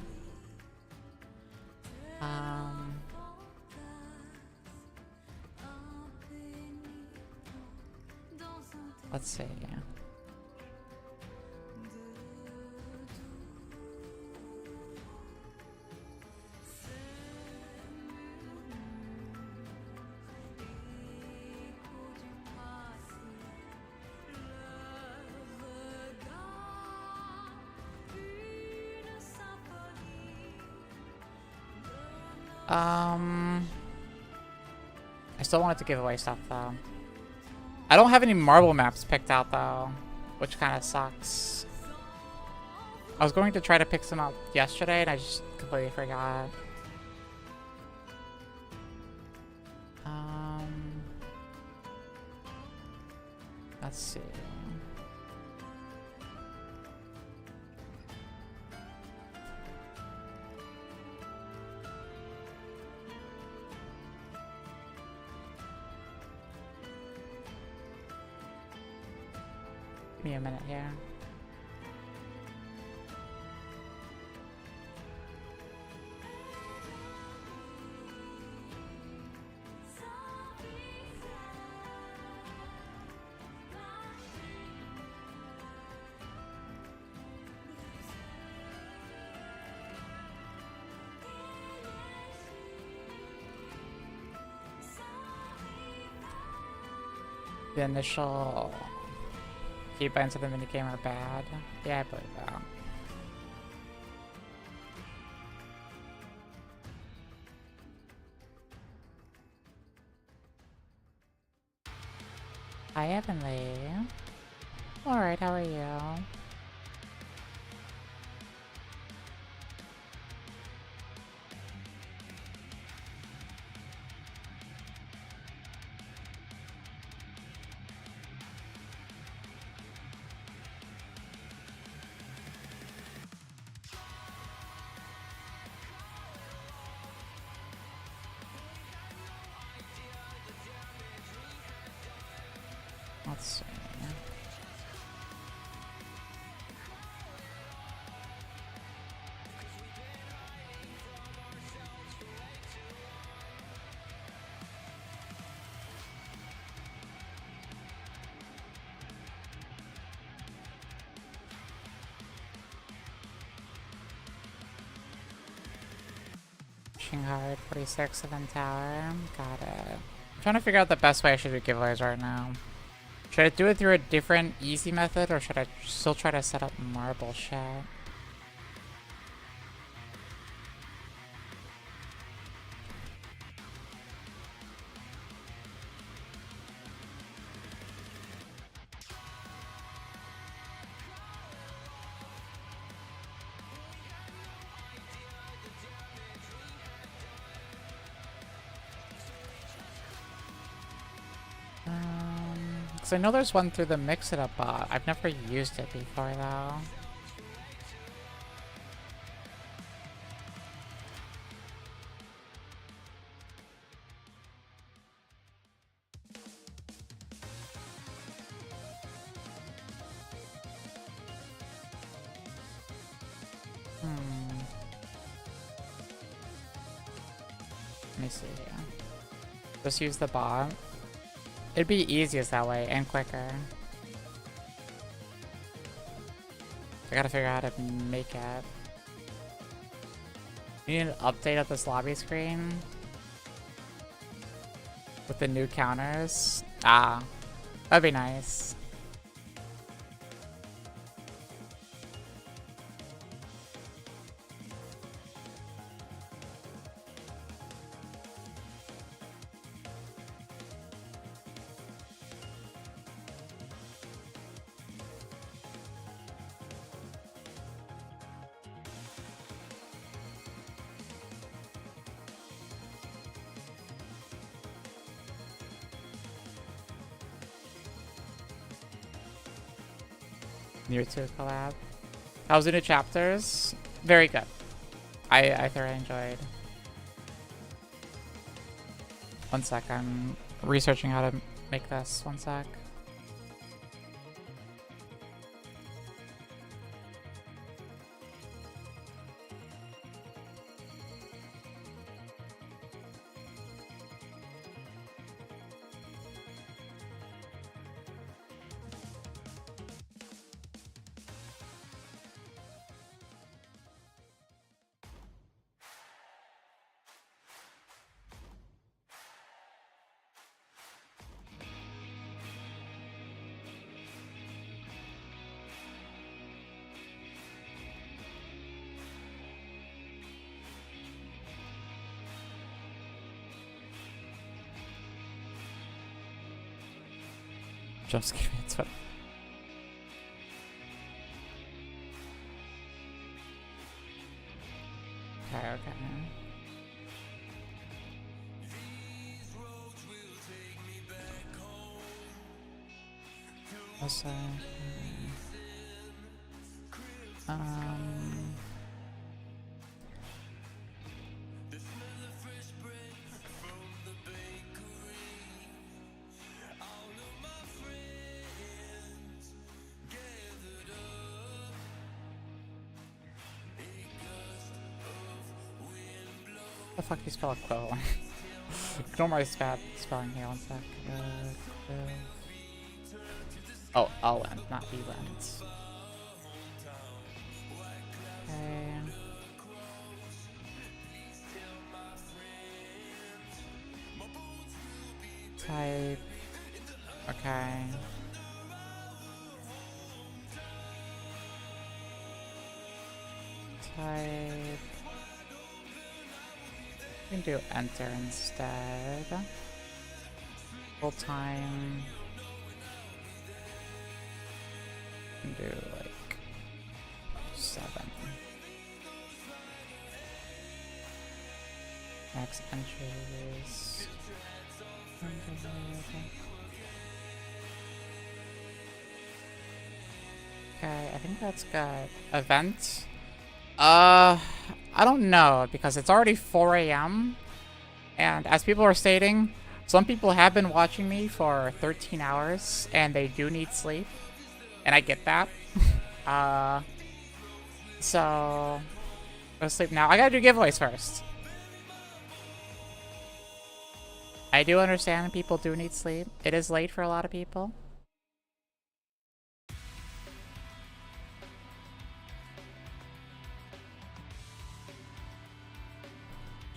Let's see. I still wanted to give away stuff though. I don't have any marble maps picked out though, which kind of sucks. I was going to try to pick some up yesterday and I just completely forgot. Let's see. Give me a minute here. The initial keybinds of the minigame are bad. Yeah, I believe that. Hi, Heavenly. Alright, how are you? Let's see. Pushing hard, 46 event tower. Got it. I'm trying to figure out the best way I should do giveaways right now. Should I do it through a different easy method or should I still try to set up marble shit? Because I know there's one through the Mix It Up bot. I've never used it before though. Let me see. Just use the bot. It'd be easiest that way and quicker. I gotta figure out how to make it. You need an update of this lobby screen with the new counters. Ah, that'd be nice. Near to collab. How's the new chapters? Very good. I thoroughly enjoyed. One sec, I'm researching how to make this. One sec. Jump scare me on Twitter. Okay, okay. What's that? The fuck you spell equivalent? Ignore my bad spelling here one sec. Oh, Ellen, not Elend. Okay. Type. Okay. Type. We can do enter instead. Full time. We can do like 7. Next entries. Okay, I think that's good. Event. I don't know, because it's already 4 AM, and as people are stating, some people have been watching me for 13 hours, and they do need sleep, and I get that. So, go sleep now. I gotta do giveaways first. I do understand people do need sleep. It is late for a lot of people.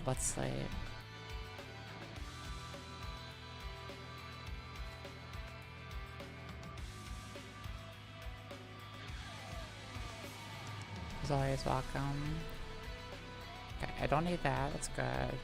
Let's sleep. As always, welcome. Okay, I don't need that. That's good.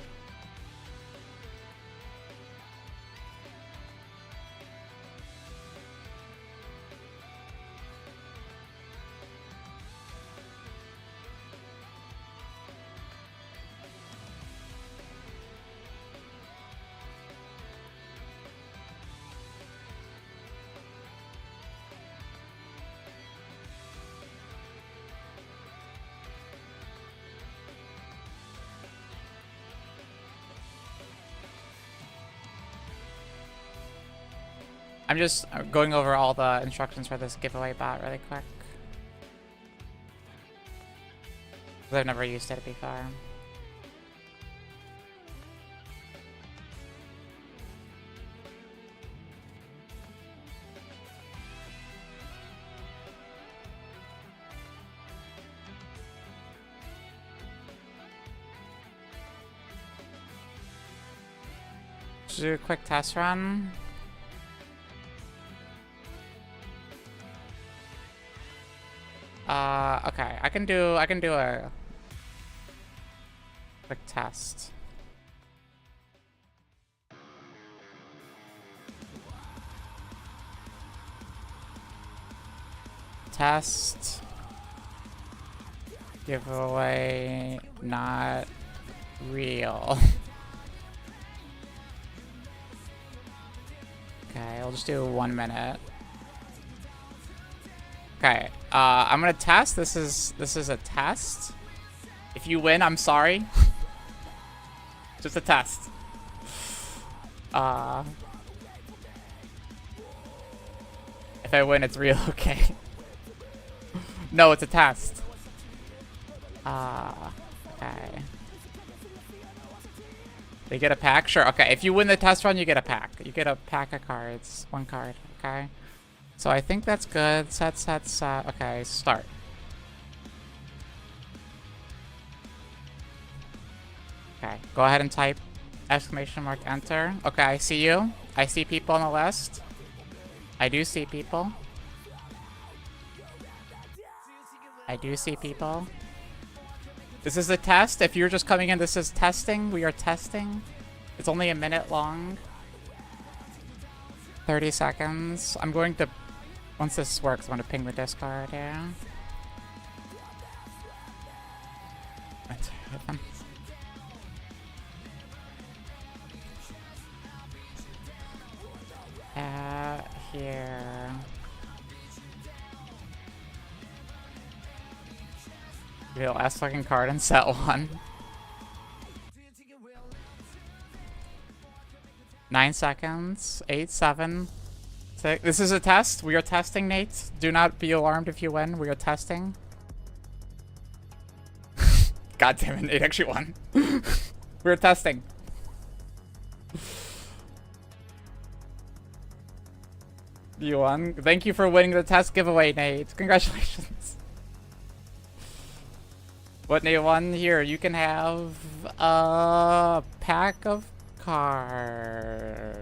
I'm just going over all the instructions for this giveaway bot really quick. I've never used it before. Just do a quick test run. Okay, I can do a quick test. Test. Giveaway not real. Okay, I'll just do 1 minute. Okay, I'm gonna test. This is a test. If you win, I'm sorry. Just a test. If I win, it's real. Okay. No, it's a test. Okay. They get a pack? Sure. Okay, if you win the test run, you get a pack. You get a pack of cards. 1 card. Okay. So I think that's good. Set. Okay, start. Okay, go ahead and type exclamation mark enter. Okay, I see you. I see people on the list. I do see people. I do see people. This is a test. If you're just coming in, this is testing. We are testing. It's only a minute long. 30 seconds. I'm going to, once this works, I'm going to ping the Discord here. Let's hit them. Here. Be the last fucking card in set 1. 9 seconds. 8, 7, 6. This is a test. We are testing, Nate. Do not be alarmed if you win. We are testing. God damn it, Nate actually won. We're testing. You won. Thank you for winning the test giveaway, Nate. Congratulations. What Nate won here? You can have a pack of cards.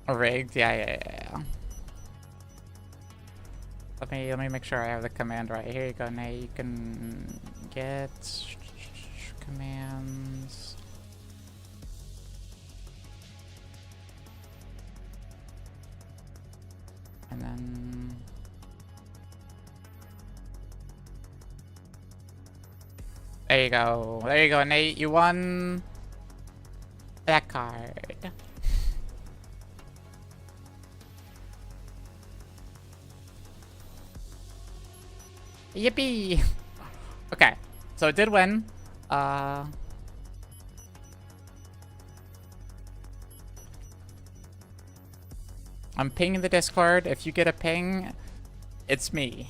Rigged? Yeah. Let me make sure I have the command right. Here you go, Nate. You can get commands. And then there you go. There you go, Nate. You won that card. Yippee! Okay, so it did win. I'm pinging the Discord. If you get a ping, it's me.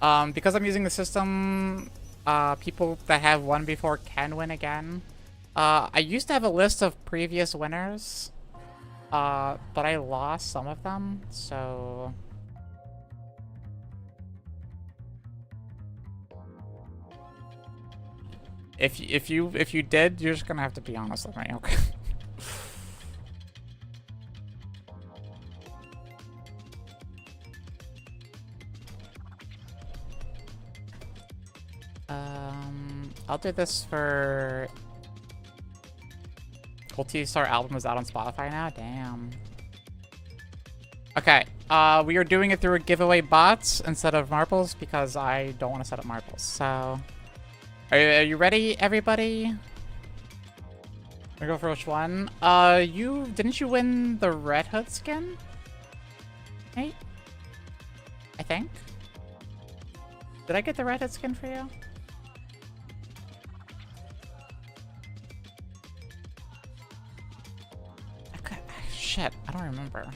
Because I'm using the system, people that have won before can win again. I used to have a list of previous winners, but I lost some of them, so... If you did, you're just gonna have to be honest with me, okay? I'll do this for... Ulti-Star album is out on Spotify now? Damn. Okay, we are doing it through a giveaway bot instead of marbles because I don't want to set up marbles, so... Are you ready, everybody? We go for which one? Didn't you win the Red Hood skin? Hey? I think? Did I get the Red Hood skin for you? Shit, I don't remember.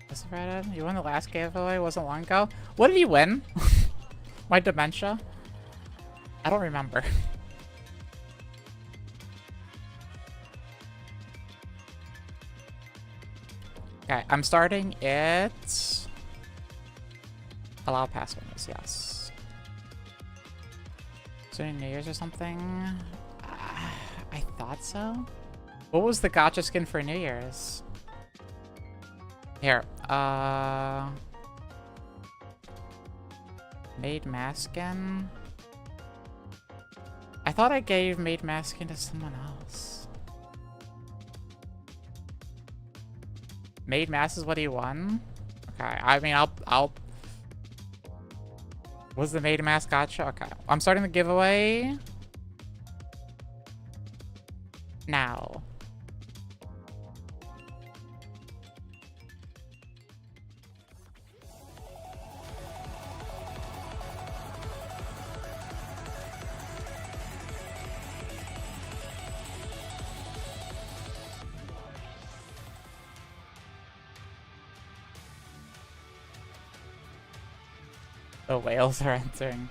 Was it Red Hood? You won the last giveaway? Wasn't long ago? What did you win? My dementia? I don't remember. Okay, I'm starting it. Allow pass winners, yes. So New Year's or something? I thought so. What was the gacha skin for New Year's? Here, Made Mask skin? I thought I gave Made Mask skin to someone else. Made Mask is what he won? Okay, I mean, I'll... Was the Made Mask gacha? Okay, I'm starting the giveaway now. The whales are entering.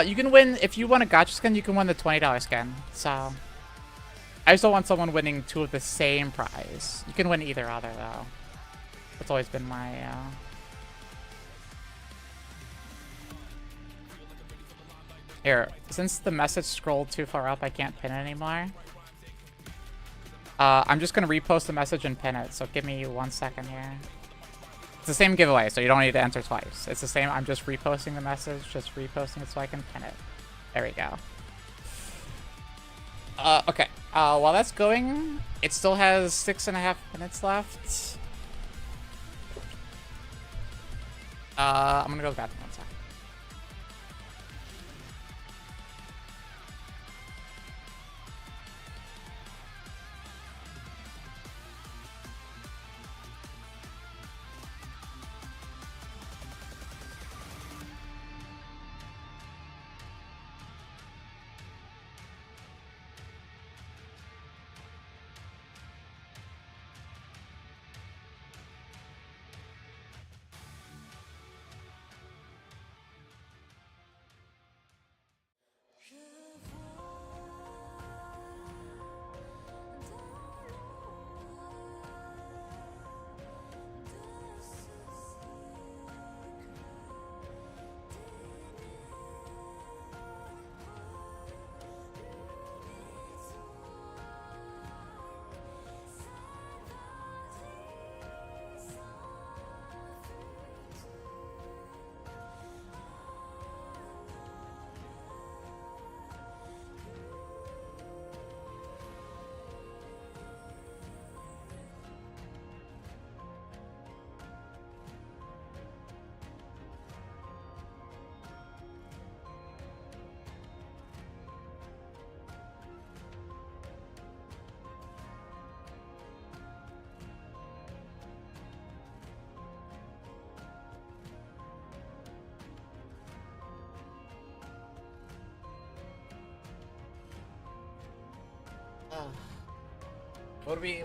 You can win, if you win a gacha skin, you can win the $20 skin, so... I just don't want someone winning two of the same prize. You can win either other, though. That's always been my, Here, since the message scrolled too far up, I can't pin it anymore. I'm just gonna repost the message and pin it, so give me 1 second here. It's the same giveaway, so you don't need to enter twice. It's the same, I'm just reposting the message, just reposting it so I can pin it. There we go. Okay. While that's going, it still has 6.5 minutes left. I'm gonna go to the bathroom 1 second.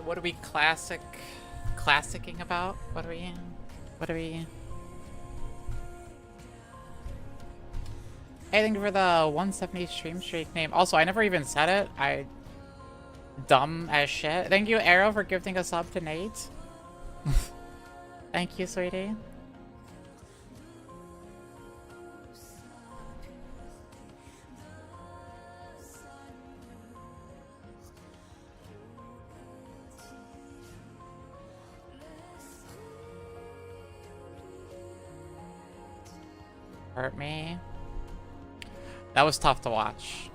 What are we classicing about? What are we? Hey, thank you for the 170 stream streak name. Also, I never even said it. I dumb as shit. Thank you, Arrow, for gifting a sub to Nate. Thank you, sweetie. Hurt me. That was tough to watch.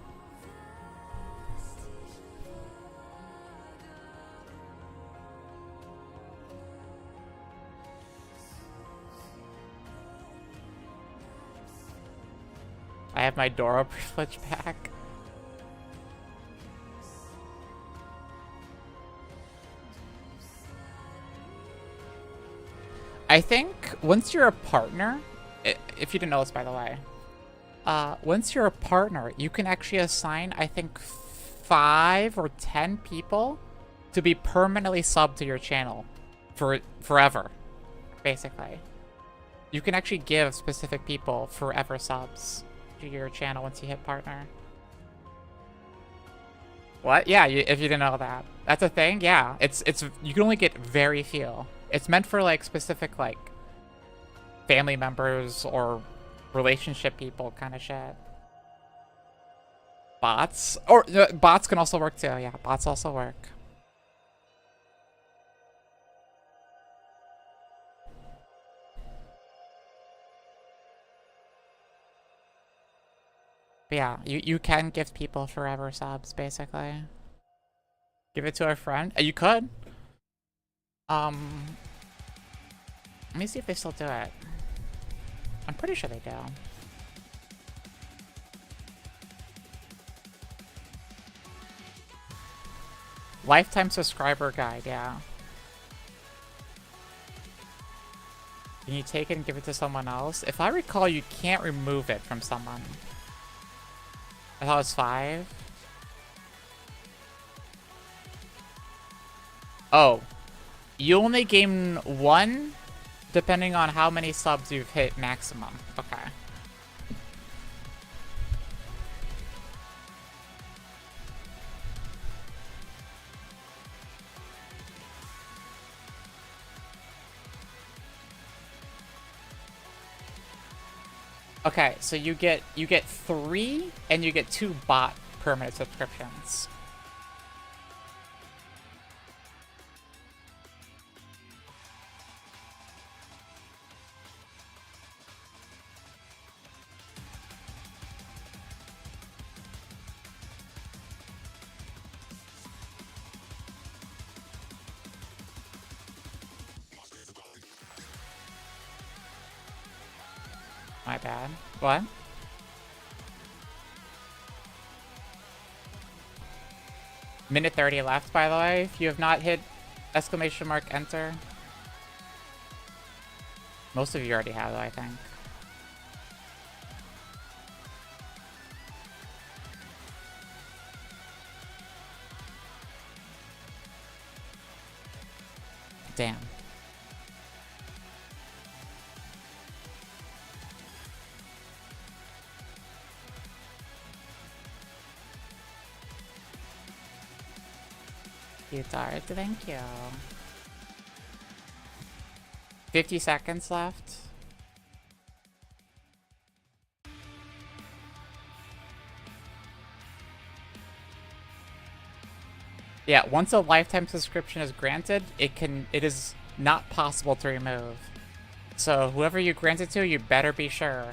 I have my Dora privilege back. I think once you're a partner, if you didn't know this, by the way, once you're a partner, you can actually assign, I think, 5 or 10 people to be permanently subbed to your channel for forever, basically. You can actually give specific people forever subs to your channel once you hit partner. What? Yeah, if you didn't know that. That's a thing? Yeah. It's you can only get very few. It's meant for, like, specific, like, family members or relationship people kind of shit. Bots? Or bots can also work too. Yeah, bots also work. But yeah, you can give people forever subs, basically. Give it to a friend. You could. Let me see if they still do it. I'm pretty sure they do. Lifetime subscriber guide, yeah. Can you take it and give it to someone else? If I recall, you can't remove it from someone. I thought it was 5. Oh. You only gain 1 depending on how many subs you've hit maximum. Okay. Okay, so you get 3 and you get 2 bot permanent subscriptions. My bad. What? Minute 30 left, by the way. If you have not hit exclamation mark enter. Most of you already have, though, I think. Damn. You tired? Thank you. 50 seconds left. Yeah, once a lifetime subscription is granted, it is not possible to remove. So whoever you grant it to, you better be sure.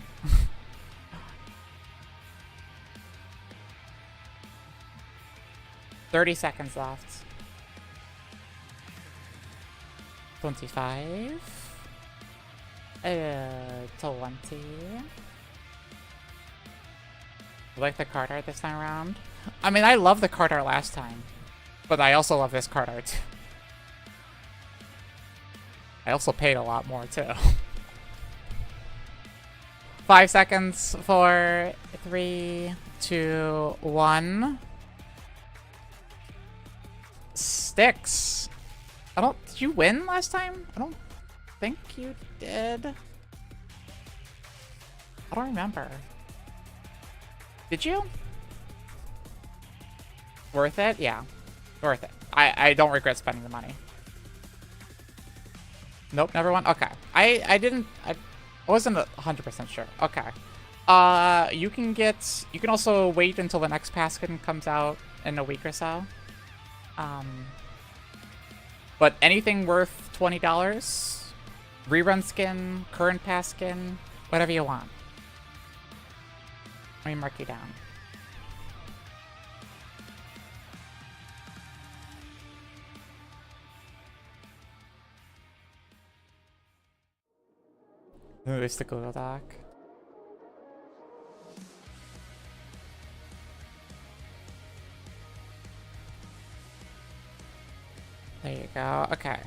30 seconds left. 25. 20. You like the card art this time around? I mean, I love the card art last time. But I also love this card art. I also paid a lot more, too. 5 seconds. 4, 3, 2, 1. Sticks. Did you win last time? I don't think you did. I don't remember. Did you? Worth it? Yeah. Worth it. I don't regret spending the money. Nope, never won? Okay. I wasn't 100% sure. Okay. You can also wait until the next pass skin comes out in a week or so. But anything worth $20, rerun skin, current pass skin, whatever you want. Let me mark you down. Ooh, it's the Google Doc. There you go. Okay.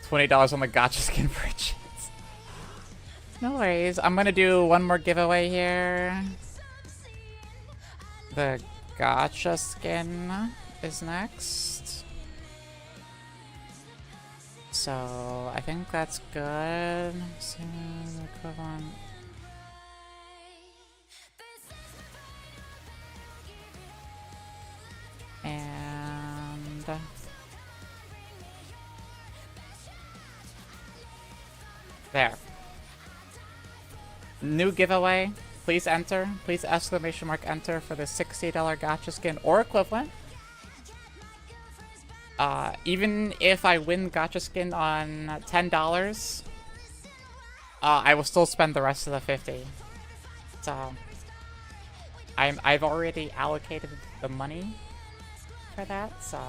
$20 on the gotcha skin purchase. No worries. I'm gonna do one more giveaway here. The gotcha skin is next. So I think that's good. So equivalent. And there. New giveaway. Please enter. Please exclamation mark enter for the $60 gotcha skin or equivalent. Even if I win gotcha skin on $10, I will still spend the rest of the $50. So I've already allocated the money for that, so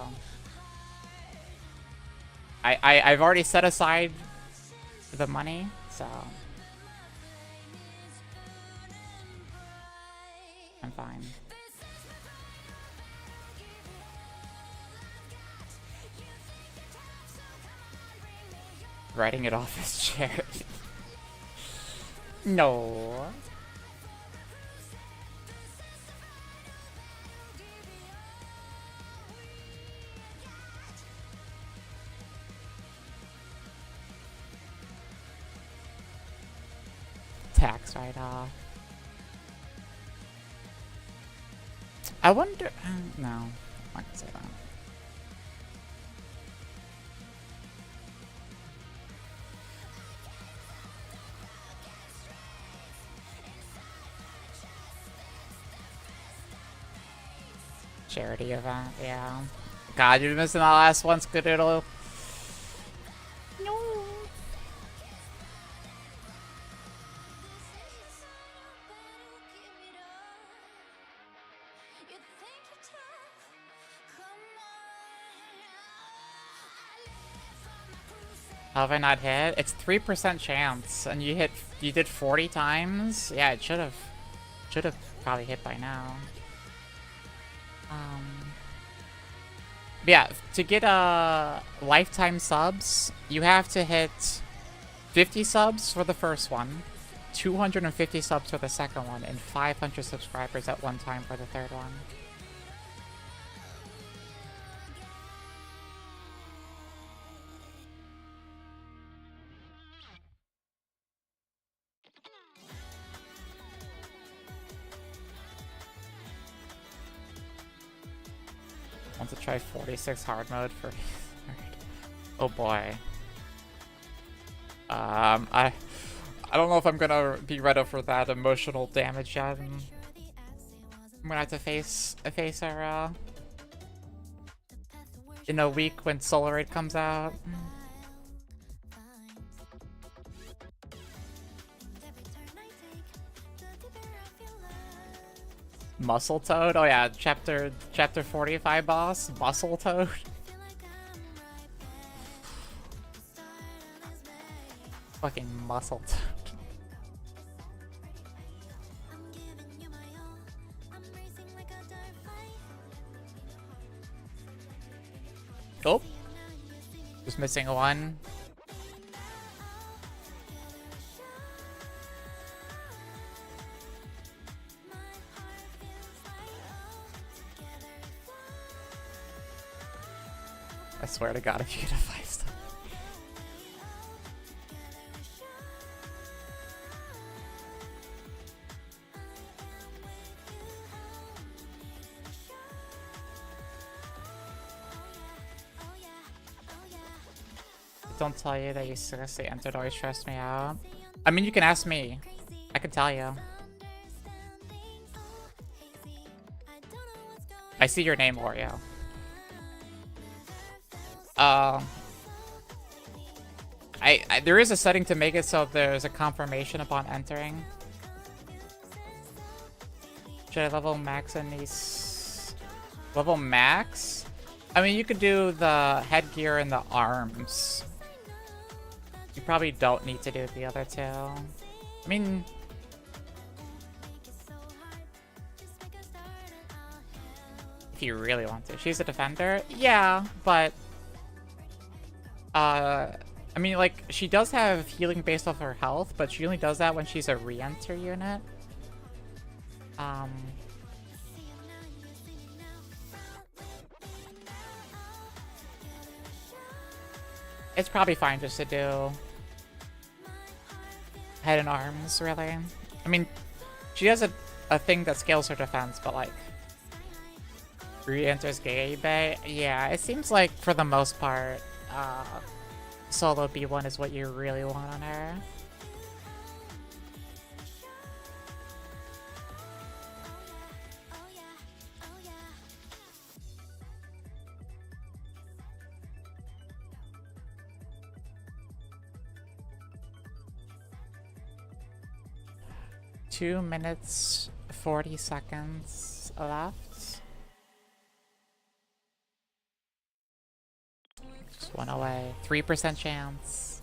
I've already set aside the money, so I'm fine. Writing it off as charity. No. Tax write-off. I wonder... no, I'm not gonna say that. Charity event, yeah. God, you're missing that last one, Skadoodle. No. How have I not hit? It's 3% chance, and you did 40 times? Yeah, it should have probably hit by now. But yeah, to get lifetime subs, you have to hit 50 subs for the first one, 250 subs for the second one, and 500 subscribers at one time for the third one. Want to try 46 hard mode for oh boy. I don't know if I'm gonna be ready for that emotional damage yet. I'm gonna have to face her in a week when Solar Raid comes out. Muscle Toad? Oh yeah, chapter 45 boss, Muscle Toad. Fucking Muscle Toad. Oh, just missing one. I swear to God, if you get a 5-star. Don't tell you that you seriously entered always stressed me out. I mean, you can ask me. I can tell you. I see your name, Oreo. There is a setting to make it so there's a confirmation upon entering. Should I level max in these? Level max? I mean, you could do the headgear and the arms. You probably don't need to do the other two. I mean... if you really want to. She's a defender? Yeah, but... I mean, like, she does have healing based off her health, but she only does that when she's a re-enter unit. It's probably fine just to do head and arms, really. I mean, she has a thing that scales her defense, but, like, re-enters Gay Bay. Yeah, it seems like, for the most part, solo B1 is what you really want on her. Two minutes, 40 seconds left. Just one away. 3% chance.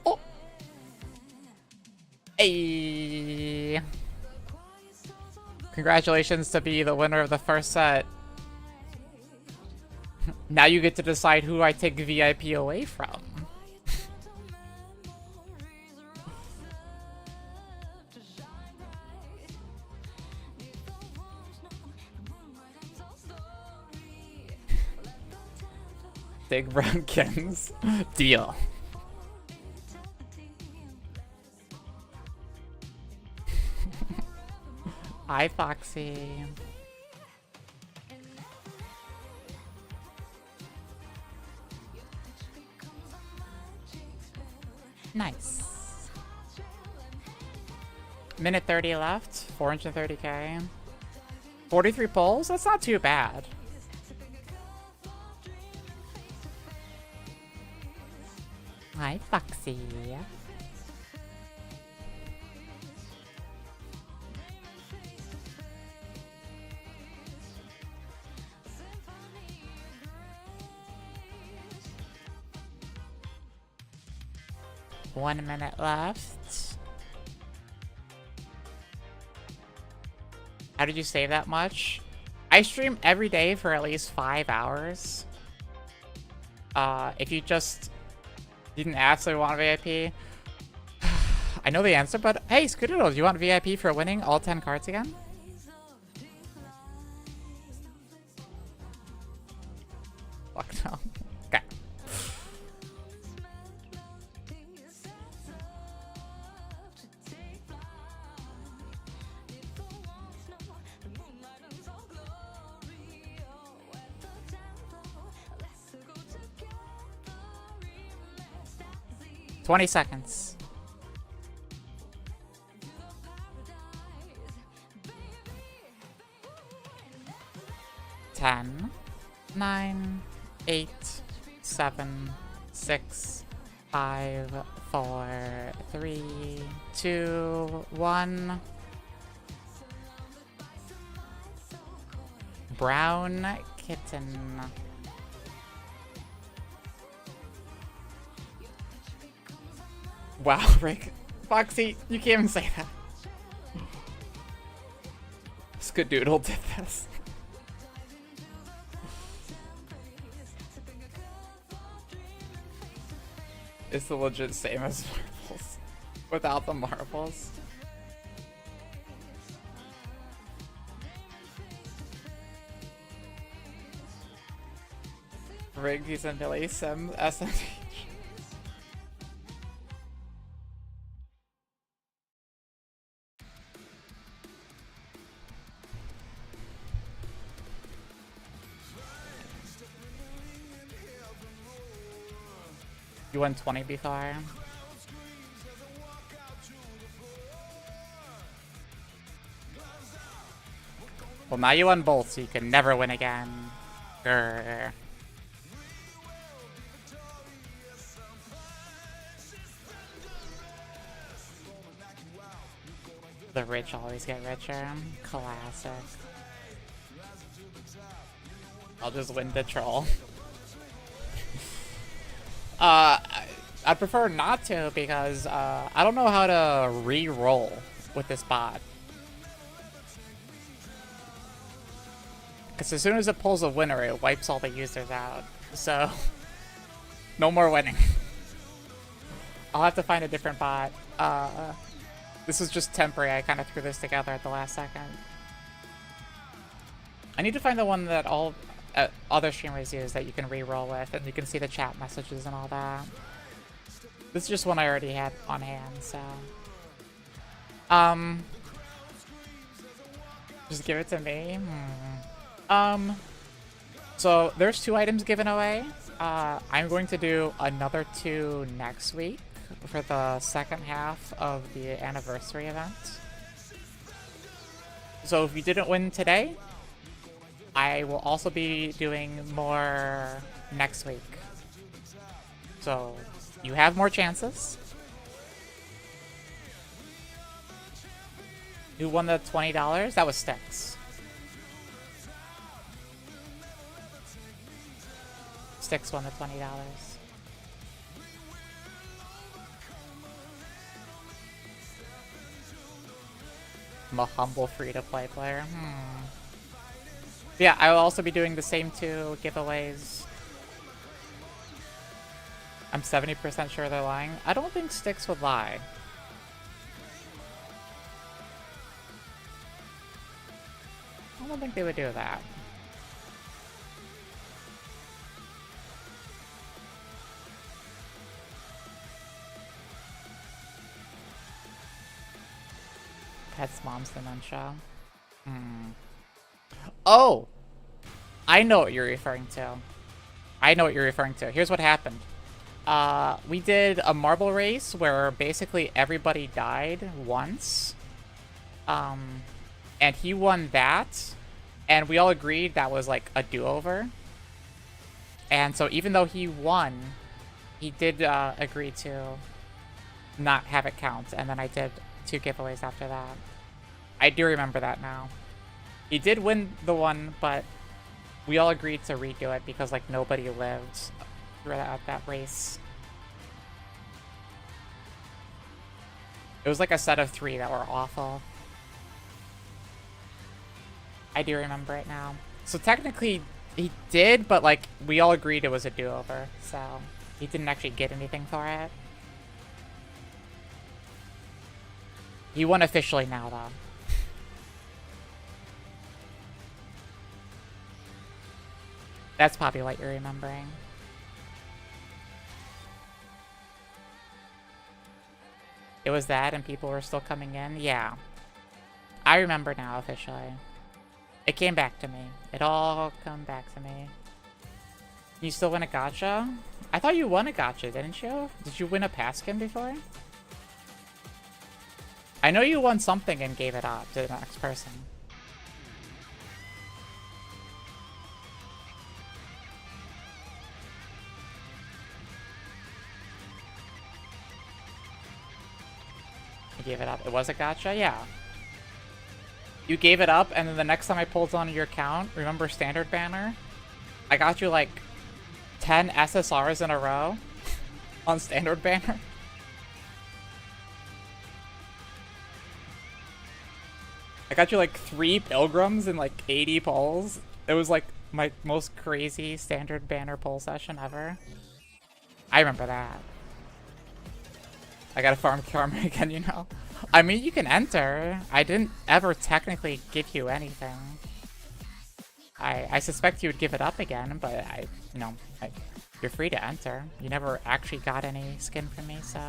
Oh. Hey. Congratulations to be the winner of the first set. Now you get to decide who I take VIP away from. Big Brownkins. Deal. Hi, Foxy. Nice. Minute 30 left. 430k. 43 polls? That's not too bad. Hi, Foxy. One minute left. How did you save that much? I stream every day for at least 5 hours. If you just didn't absolutely want VIP, I know the answer, but hey, Scoodoodle, do you want VIP for winning all 10 cards again? Fuck no. Okay. $20 seconds. 10, 9, 8, 7, 6, 5, 4, 3, 2, 1. Brown kitten. Wow, Rick. Foxy, you can't even say that. Skadoodle did this. It's the legit same as marbles. Without the marbles. Rigged, he's in Billy Sim SMH. You won 20 before. Well, now you won both, so you can never win again. Grr. The rich always get richer. Classic. I'll just win the troll. I'd prefer not to because I don't know how to re-roll with this bot. Because as soon as it pulls a winner, it wipes all the users out. So, no more winning. I'll have to find a different bot. This is just temporary. I kind of threw this together at the last second. I need to find the one that all other streamers use that you can re-roll with, and you can see the chat messages and all that. This is just one I already had on hand, so... Just give it to me? So, there's 2 items given away. I'm going to do another 2 next week for the second half of the anniversary event. So if you didn't win today, I will also be doing more next week. So you have more chances. Who won the $20? That was Sticks. Sticks won the $20. I'm a humble free-to-play player. Yeah, I will also be doing the same 2 giveaways. I'm 70% sure they're lying. I don't think Sticks would lie. I don't think they would do that. Pet's mom's dementia. Oh! I know what you're referring to. I know what you're referring to. Here's what happened. We did a marble race where basically everybody died once. And he won that. And we all agreed that was like a do-over. And so even though he won, he did agree to not have it count. And then I did 2 giveaways after that. I do remember that now. He did win the one, but we all agreed to redo it because like nobody lived throughout that race. It was like a set of 3 that were awful. I do remember it now. So technically he did, but like we all agreed it was a do-over, so he didn't actually get anything for it. He won officially now though. That's probably what you're remembering. It was that and people were still coming in? Yeah. I remember now officially. It came back to me. It all come back to me. You still win a gacha? I thought you won a gacha, didn't you? Did you win a pass skin before? I know you won something and gave it up to the next person. You gave it up. It was a gacha? Yeah. You gave it up, and then the next time I pulled on your account, remember Standard Banner? I got you like 10 SSRs in a row on Standard Banner. I got you like 3 Pilgrims and like 80 pulls. It was like my most crazy Standard Banner pull session ever. I remember that. I gotta farm karma again, you know? I mean, you can enter. I didn't ever technically give you anything. I suspect you would give it up again, but you're free to enter. You never actually got any skin from me, so...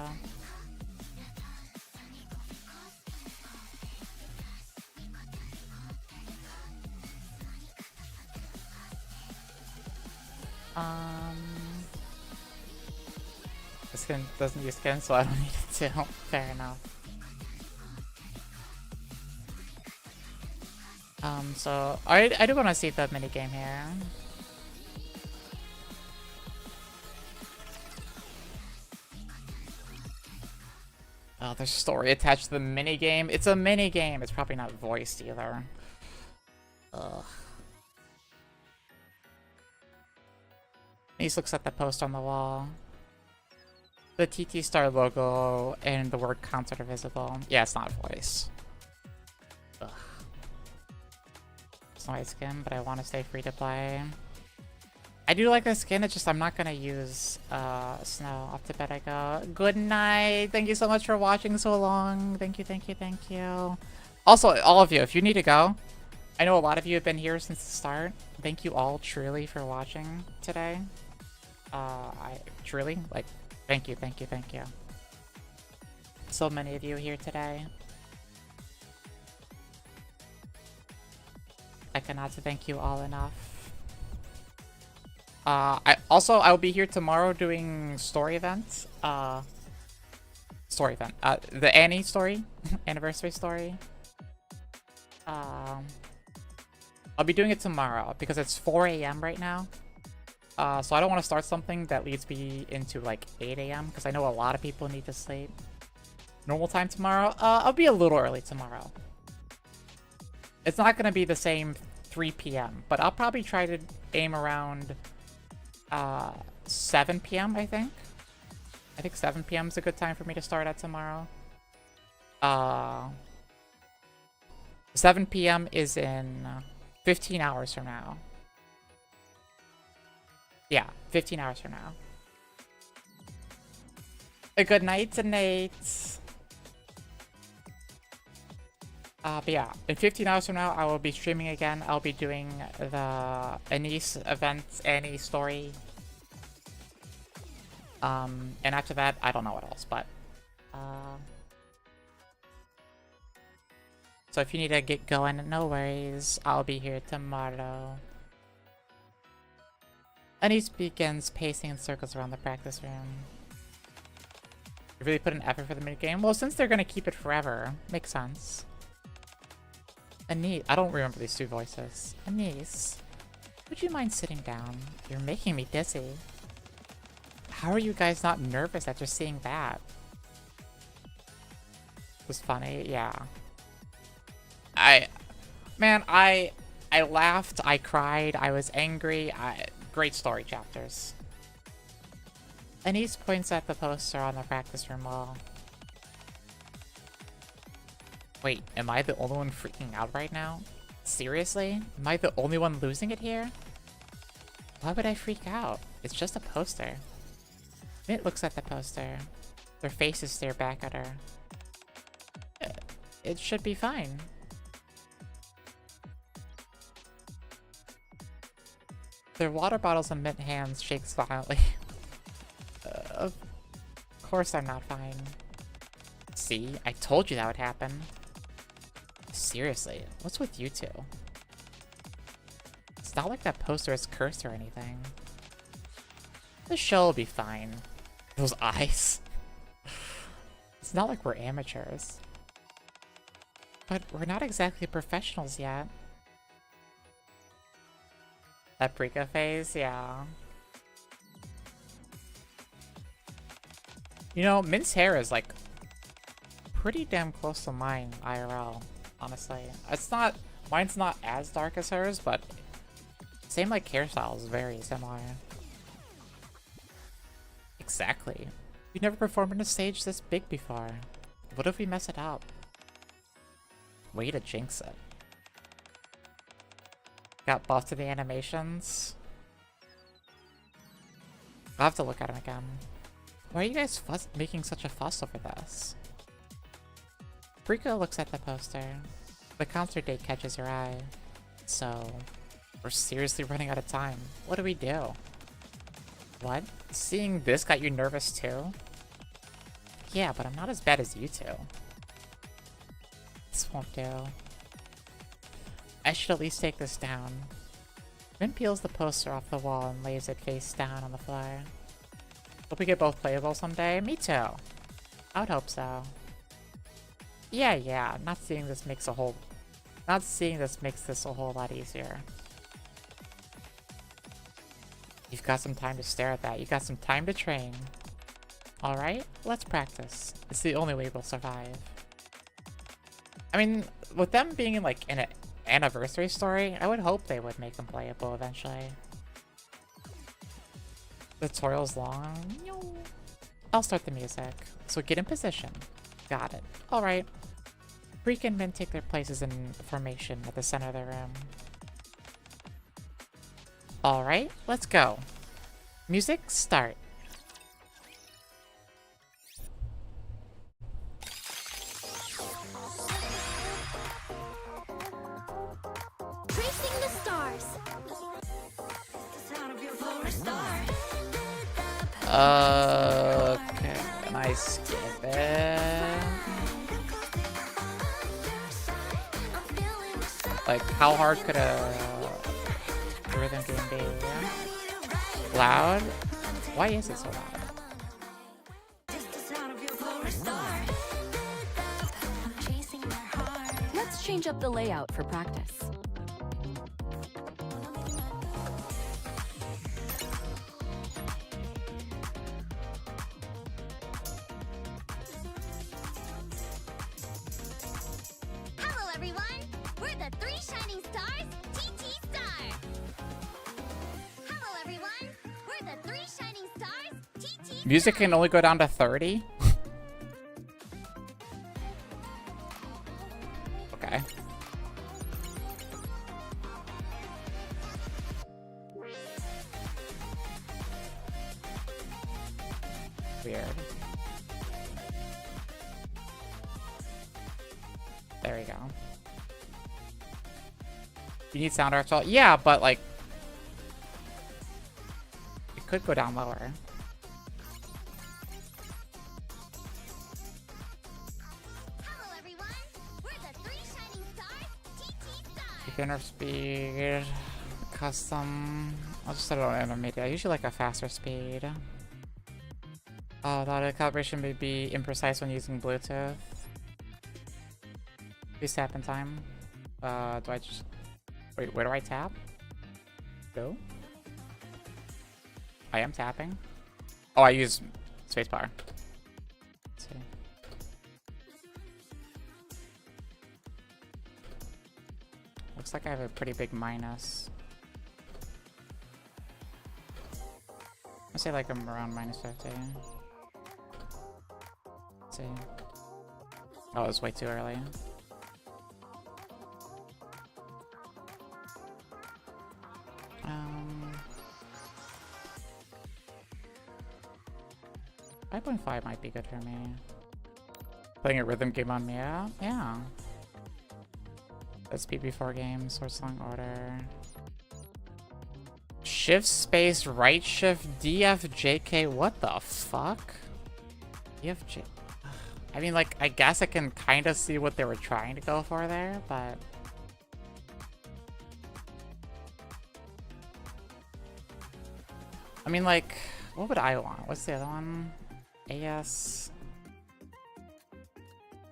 The skin doesn't use skin, so I don't need it to. Fair enough. So I do want to see the minigame here. Oh, there's story attached to the minigame. It's a minigame. It's probably not voiced either. Ugh. Ace looks at the post on the wall. The TT Star logo and the word concert are visible. Yeah, it's not voice. Ugh. It's not my skin, but I want to stay free to play. I do like the skin, it's just I'm not gonna use Snow. Off to bed I go. Good night! Thank you so much for watching so long. Thank you, thank you, thank you. Also, all of you, if you need to go, I know a lot of you have been here since the start. Thank you all truly for watching today. I truly, like, thank you, thank you, thank you. So many of you here today. I cannot thank you all enough. I'll be here tomorrow doing story events. The Annie story, anniversary story. I'll be doing it tomorrow because it's 4 AM right now. So I don't want to start something that leads me into like 8 AM because I know a lot of people need to sleep. Normal time tomorrow, I'll be a little early tomorrow. It's not going to be the same 3 PM, but I'll probably try to aim around 7 PM, I think. I think 7 PM is a good time for me to start at tomorrow. 7 PM is in 15 hours from now. Yeah, 15 hours from now. A good night to Nate. But yeah, in 15 hours from now, I will be streaming again. I'll be doing the Anise event, Annie story. And after that, I don't know what else, but... So if you need to get going, no worries. I'll be here tomorrow. Annie begins pacing in circles around the practice room. You really put an effort for the minigame? Well, since they're gonna keep it forever, makes sense. Anise, I don't remember these two voices. Anise, would you mind sitting down? You're making me dizzy. How are you guys not nervous after seeing that? It was funny, yeah. Man, I laughed, I cried, I was angry. Great story chapters. Anise points at the poster on the practice room wall. Wait, am I the only one freaking out right now? Seriously? Am I the only one losing it here? Why would I freak out? It's just a poster. Mint looks at the poster. Their faces stare back at her. It should be fine. Their water bottles in Mint hands shakes violently. Of course I'm not fine. See, I told you that would happen. Seriously, what's with you two? It's not like that poster is cursed or anything. The show will be fine. Those eyes. It's not like we're amateurs. But we're not exactly professionals yet. Paprika phase, yeah. You know, Mint's hair is like pretty damn close to mine IRL, honestly. Mine's not as dark as hers, but same like hairstyle is very similar. Exactly. We never performed on a stage this big before. What if we mess it up? Way to jinx it. Got buffed to the animations. I'll have to look at them again. Why are you guys making such a fuss over this? Rika looks at the poster. The concert date catches her eye. So, we're seriously running out of time. What do we do? What? Seeing this got you nervous too? Yeah, but I'm not as bad as you two. This won't do. I should at least take this down. Min peels the poster off the wall and lays it face down on the floor. Hope we get both playable someday? Me too. I would hope so. Yeah, not seeing this makes this a whole lot easier. You've got some time to stare at that. You've got some time to train. Alright, let's practice. It's the only way we'll survive. I mean, with them being in like an anniversary story, I would hope they would make them playable eventually. The tutorial's long. I'll start the music. So get in position. Got it. Alright. Freak and Min take their places in formation at the center of the room. Alright, let's go. Music, start. Tracing the stars. Okay, can I skip it? Like, how hard could a rhythm game be? Loud? Why is it so loud? Let's change up the layout for practice. Hello, everyone. We're the Three Shining Stars, TT Star. Hello, everyone. We're the Three Shining Stars, TT. Music can only go down to 30? Okay. Weird. There we go. You need sound art? Yeah, but like, it could go down lower. Hello, everyone. We're the Three Shining Stars, TT Star. Beginner speed. custom. I'll just set it on intermediate. I usually like a faster speed. Oh, the calibration may be imprecise when using Bluetooth. Please tap in time. Do I just... Wait, where do I tap? Go? I am tapping. Oh, I use spacebar. Let's see. Looks like I have a pretty big minus. I'll say like I'm around minus 50. Let's see. Oh, it was way too early. Um, 5.5 might be good for me. Playing a rhythm game on Mia? Yeah. That's PP4 game, Sword Song Order. Shift space right shift DFJK. What the fuck? DFJ. I mean, like, I guess I can kind of see what they were trying to go for there, but I mean, like, what would I want? What's the other one? AS.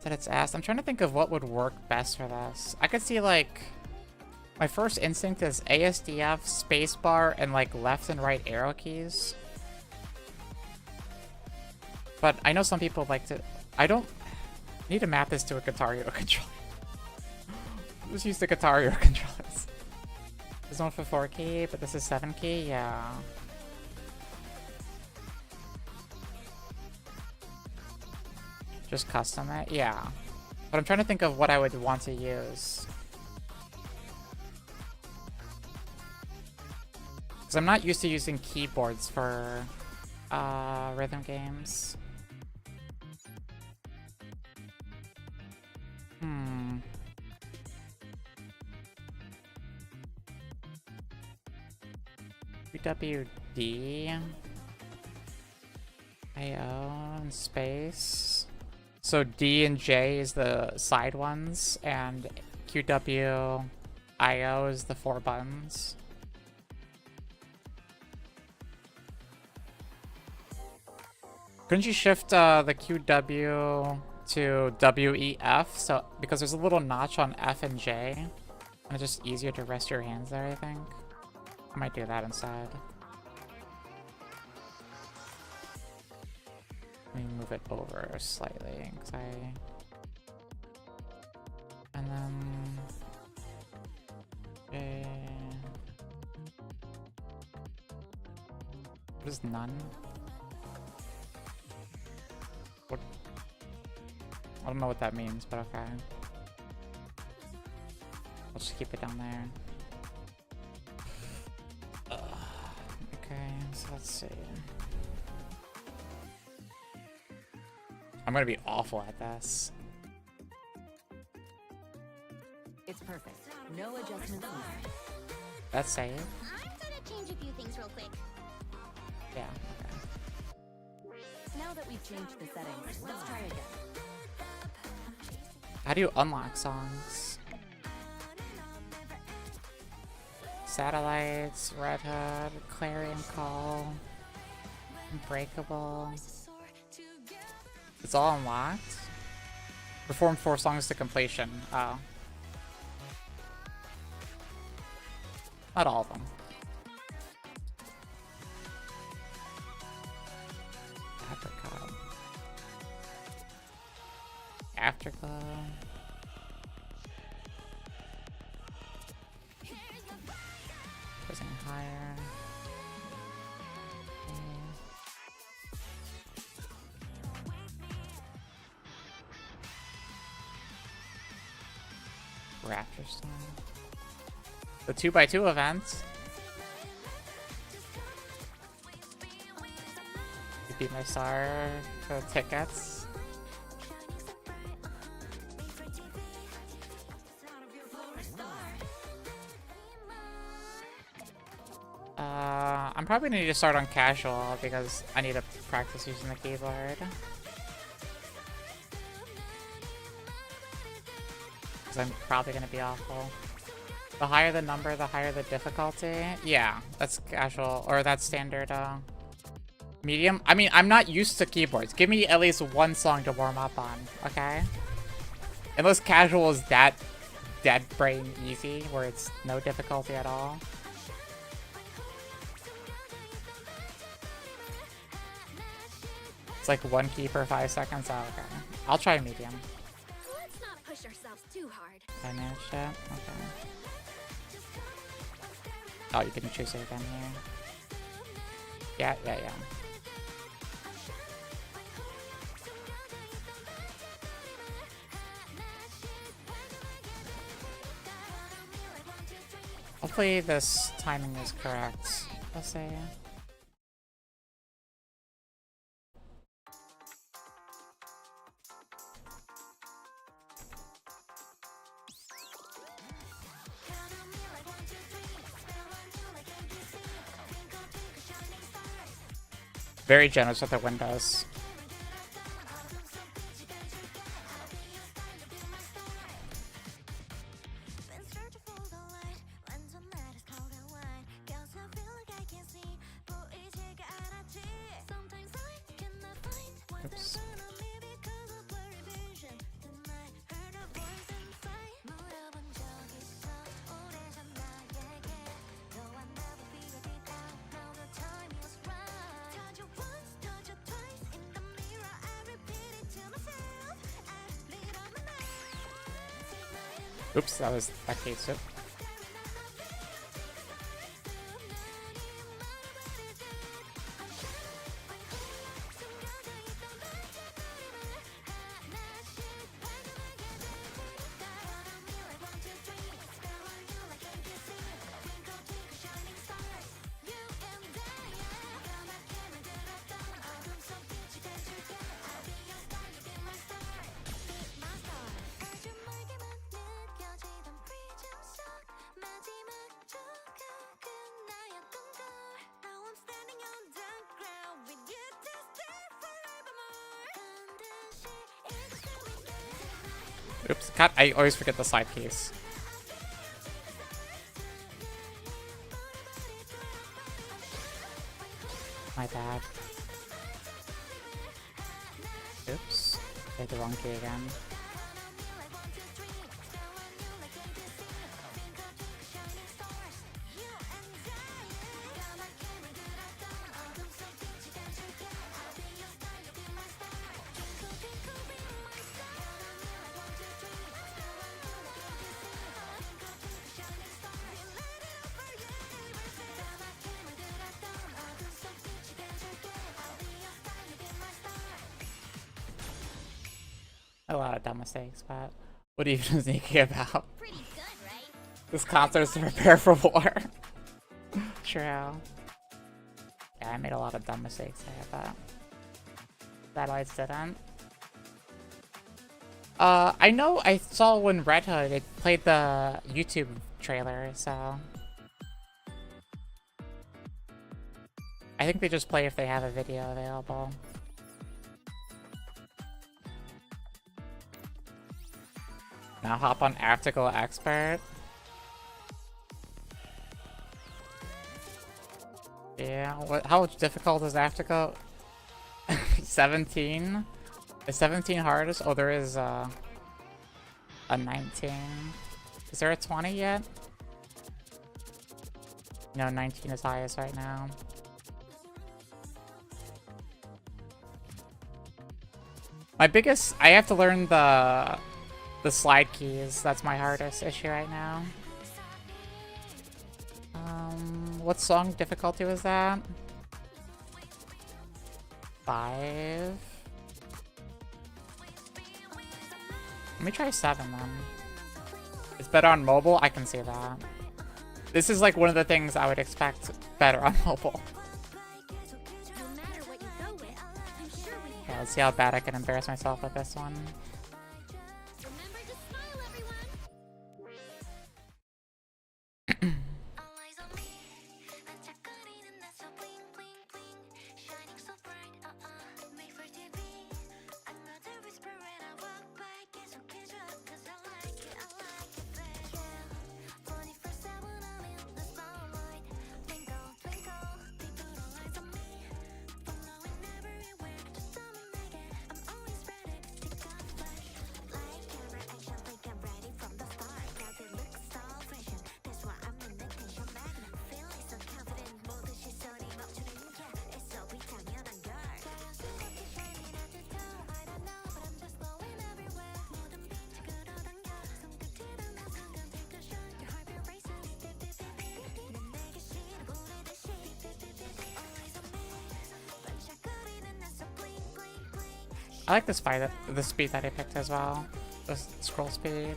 Said it's asked. I'm trying to think of what would work best for this. I could see, like, my first instinct is ASDF, spacebar, and like left and right arrow keys. But I know some people like to... I don't need to map this to a Guitar Hero controller. Just use the Guitar Hero controllers. This one for 4 key, but this is 7 key? Yeah. Just custom it? Yeah. But I'm trying to think of what I would want to use. Because I'm not used to using keyboards for rhythm games. QWD. IO and space. So D and J is the side ones, and QW IO is the 4 buttons. Couldn't you shift the QW to WEF? So because there's a little notch on F and J, and it's just easier to rest your hands there, I think. I might do that instead. Let me move it over slightly, cause and then what is none? What? I don't know what that means, but okay. I'll just keep it down there. Okay, so let's see. I'm gonna be awful at this. It's perfect. No adjustments needed. That's safe. I'm gonna change a few things real quick. Yeah, okay. Now that we've changed the settings, let's try again. How do you unlock songs? Satellites, Red Hood, Clarion Call, Unbreakable. It's all unlocked? Perform 4 songs to completion. Oh. Not all of them. Apricot. Afterglow. Pressing higher. Raptor Storm. The 2x2 event. You beat my star for the tickets. I'm probably gonna need to start on casual because I need to practice using the keyboard. Because I'm probably gonna be awful. The higher the number, the higher the difficulty. Yeah, that's casual, or that's standard, medium. I mean, I'm not used to keyboards. Give me at least one song to warm up on, okay? Unless casual is that dead brain easy, where it's no difficulty at all. It's like one key per 5 seconds. Oh, okay. I'll try medium. Let's not push ourselves too hard. I managed it. Okay. Oh, you can choose it again here. Yeah. Hopefully this timing is correct. I'll say. Very generous with the windows. Oops. Oops, that was that case. Oops, cut. I always forget the side keys. My bad. Oops. I hit the wrong key again. A lot of dumb mistakes, but what even is Nikki about? Pretty good, right? This concert is to prepare for war. True. Yeah, I made a lot of dumb mistakes there, but satellites didn't. I know I saw when Red Hood it played the YouTube trailer, so I think they just play if they have a video available. Now hop on Afterglow Expert. Yeah, how difficult is Afterglow? 17? Is 17 hardest? Oh, there is a 19. Is there a 20 yet? No, 19 is highest right now. My biggest, I have to learn the slide keys. That's my hardest issue right now. What song difficulty was that? 5. Let me try 7 then. It's better on mobile? I can see that. This is like one of the things I would expect better on mobile. Yeah, let's see how bad I can embarrass myself with this one. I like this fight, the speed that I picked as well. The scroll speed.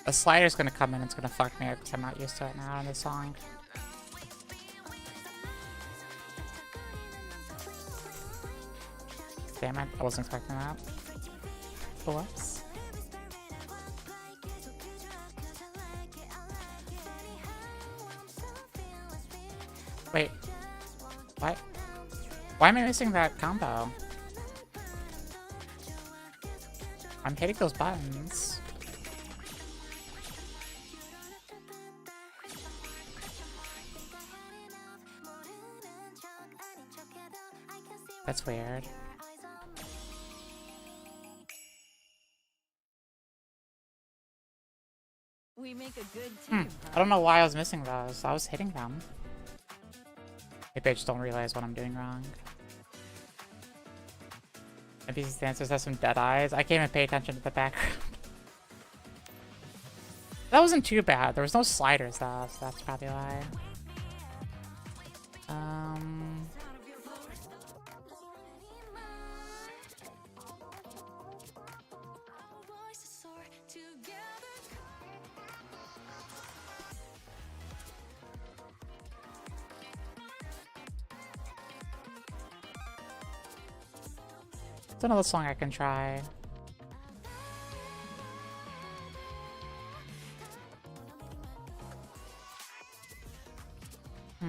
The slider's gonna come in, it's gonna fuck me up because I'm not used to it now in this song. Damn it, I wasn't expecting that. Whoops. Wait. What? Why am I missing that combo? I'm hitting those buttons. That's weird. We make a good team. I don't know why I was missing those. I was hitting them. Maybe I just don't realize what I'm doing wrong. Maybe these dancers have some dead eyes. I can't even pay attention to the background. That wasn't too bad. There was no sliders though, so that's probably why. It's another song I can try. I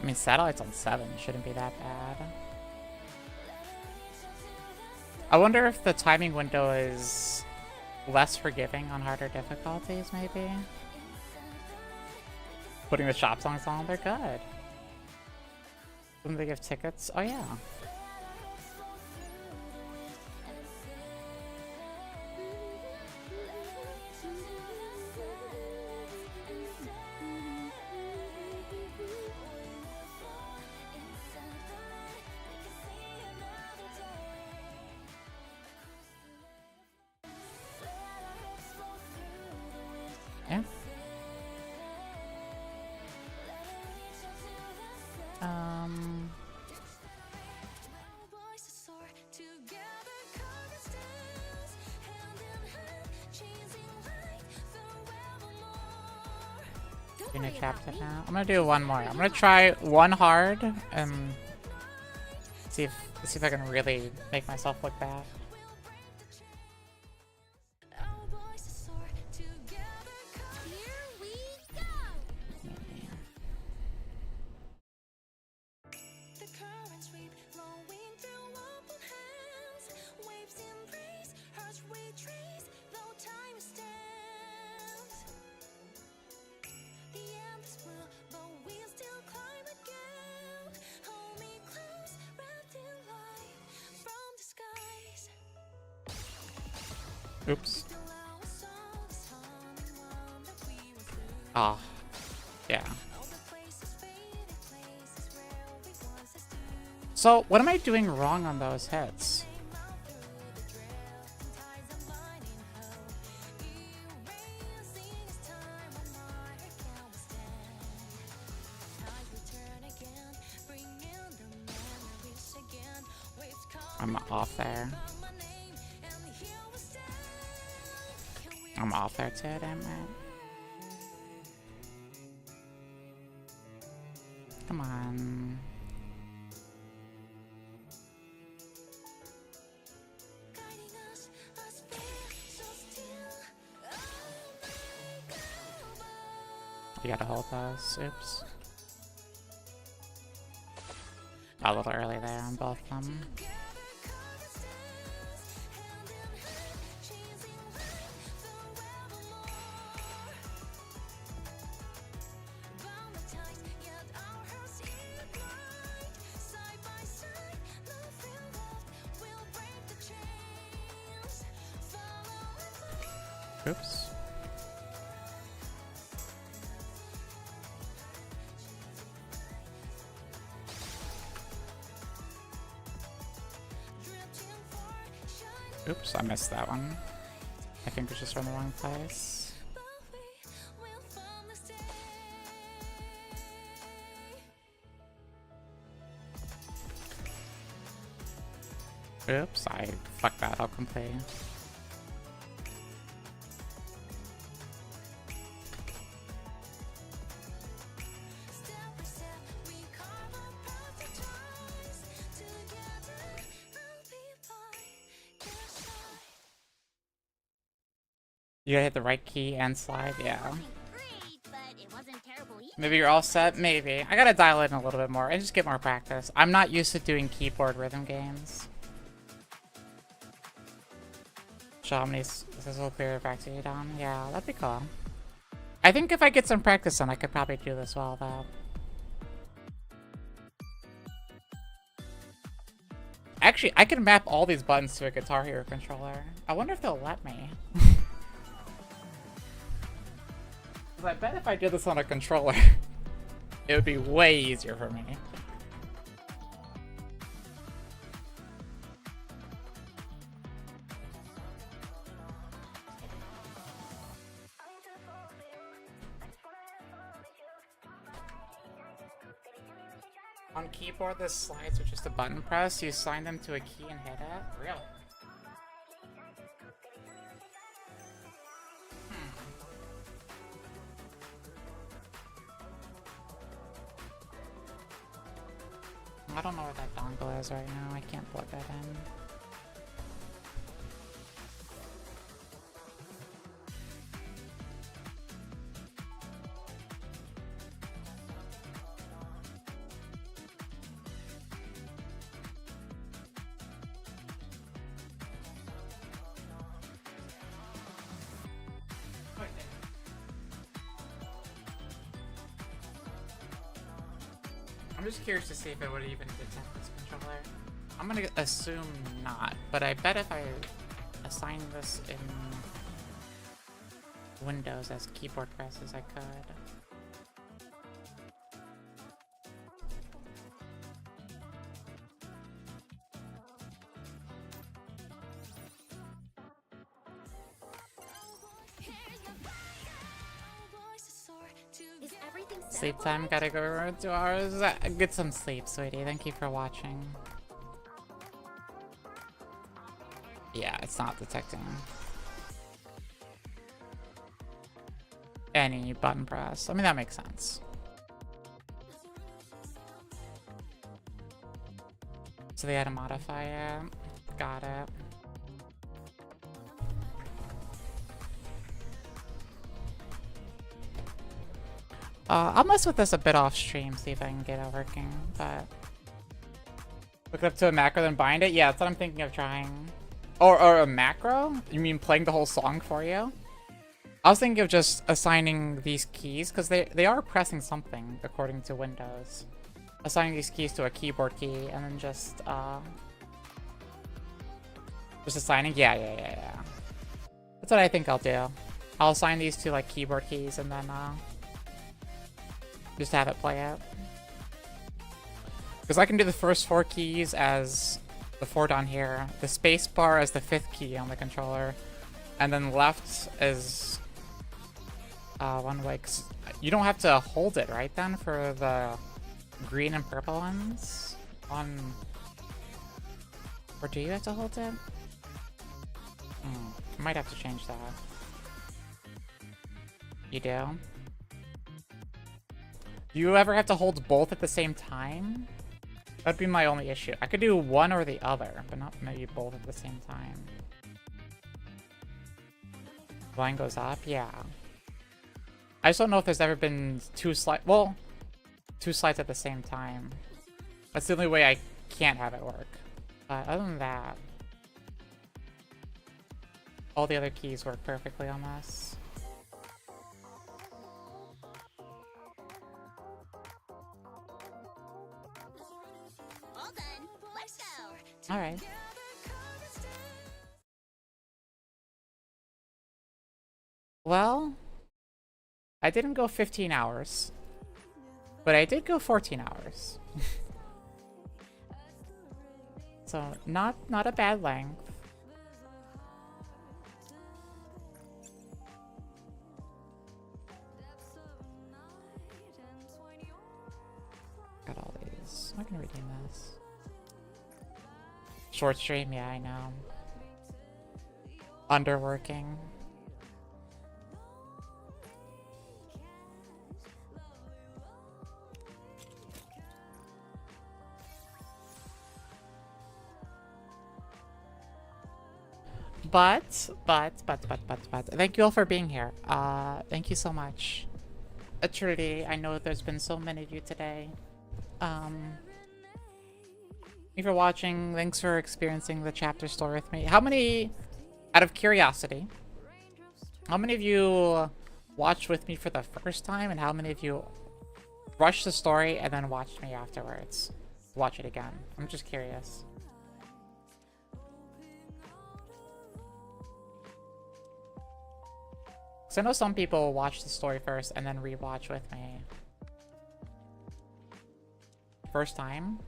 mean, Satellite's on 7. Shouldn't be that bad. I wonder if the timing window is less forgiving on harder difficulties, maybe? Putting the shop songs on, they're good. When they give tickets, oh yeah. Yeah. Gonna chapter now. I'm gonna do one more. I'm gonna try one hard and see if I can really make myself look bad. Oops. Ah, yeah. So, what am I doing wrong on those hits? I'm off there. I'm off there too, damn it. Come on. You gotta hold those. Oops. A little early there on both of them. Oops. Oops, I missed that one. My fingers just were in the wrong place. Oops, I fucked that up completely. You gotta hit the right key and slide, yeah. Great, but it wasn't terrible either. Maybe you're all set? Maybe. I gotta dial in a little bit more and just get more practice. I'm not used to doing keyboard rhythm games. Show how many this will clear back to you down. Yeah, that'd be cool. I think if I get some practice in, I could probably do this well, though. Actually, I can map all these buttons to a Guitar Hero controller. I wonder if they'll let me. I bet if I did this on a controller, it would be way easier for me. On keyboard, the slides are just a button press. You assign them to a key and hit it. Really? I don't know where that dongle is right now. I can't plug that in. I'm just curious to see if it would even detect this controller. I'm gonna assume not, but I bet if I assign this in Windows as keyboard presses, I could. Is everything set Sleep up time, alright? gotta go around 2 hours. Get some sleep, sweetie. Thank you for watching. Yeah, it's not detecting any button press. I mean, that makes sense. So they had to modify it. Got it. I'll mess with this a bit off stream, see if I can get it working, but... Hook it up to a macro, then bind it? Yeah, that's what I'm thinking of trying. Or a macro? You mean playing the whole song for you? I was thinking of just assigning these keys, because they are pressing something, according to Windows. Assigning these keys to a keyboard key, and then just assigning? Yeah. That's what I think I'll do. I'll assign these to, like, keyboard keys, and then, just have it play out. Because I can do the first 4 keys as the 4 down here, the space bar as the 5th key on the controller, and then left is one way. You don't have to hold it, right, then, for the green and purple ones? Or do you have to hold it? I might have to change that. You do? Do you ever have to hold both at the same time? That'd be my only issue. I could do one or the other, but not maybe both at the same time. Line goes up? Yeah. I just don't know if there's ever been 2 slides. Well, 2 slides at the same time. That's the only way I can't have it work. But other than that, all the other keys work perfectly on this. All done. Let's go. Alright. Well, I didn't go 15 hours, but I did go 14 hours. So not a bad length. Got all these. I'm not gonna redeem this. Short stream, yeah, I know. Underworking. But, thank you all for being here. Thank you so much. Truly, I know there's been so many of you today. Thank you for watching. Thanks for experiencing the chapter story with me. How many, out of curiosity, how many of you watched with me for the first time, and how many of you rushed the story and then watched me afterwards? Watch it again. I'm just curious. So I know some people watch the story first and then rewatch with me. First time?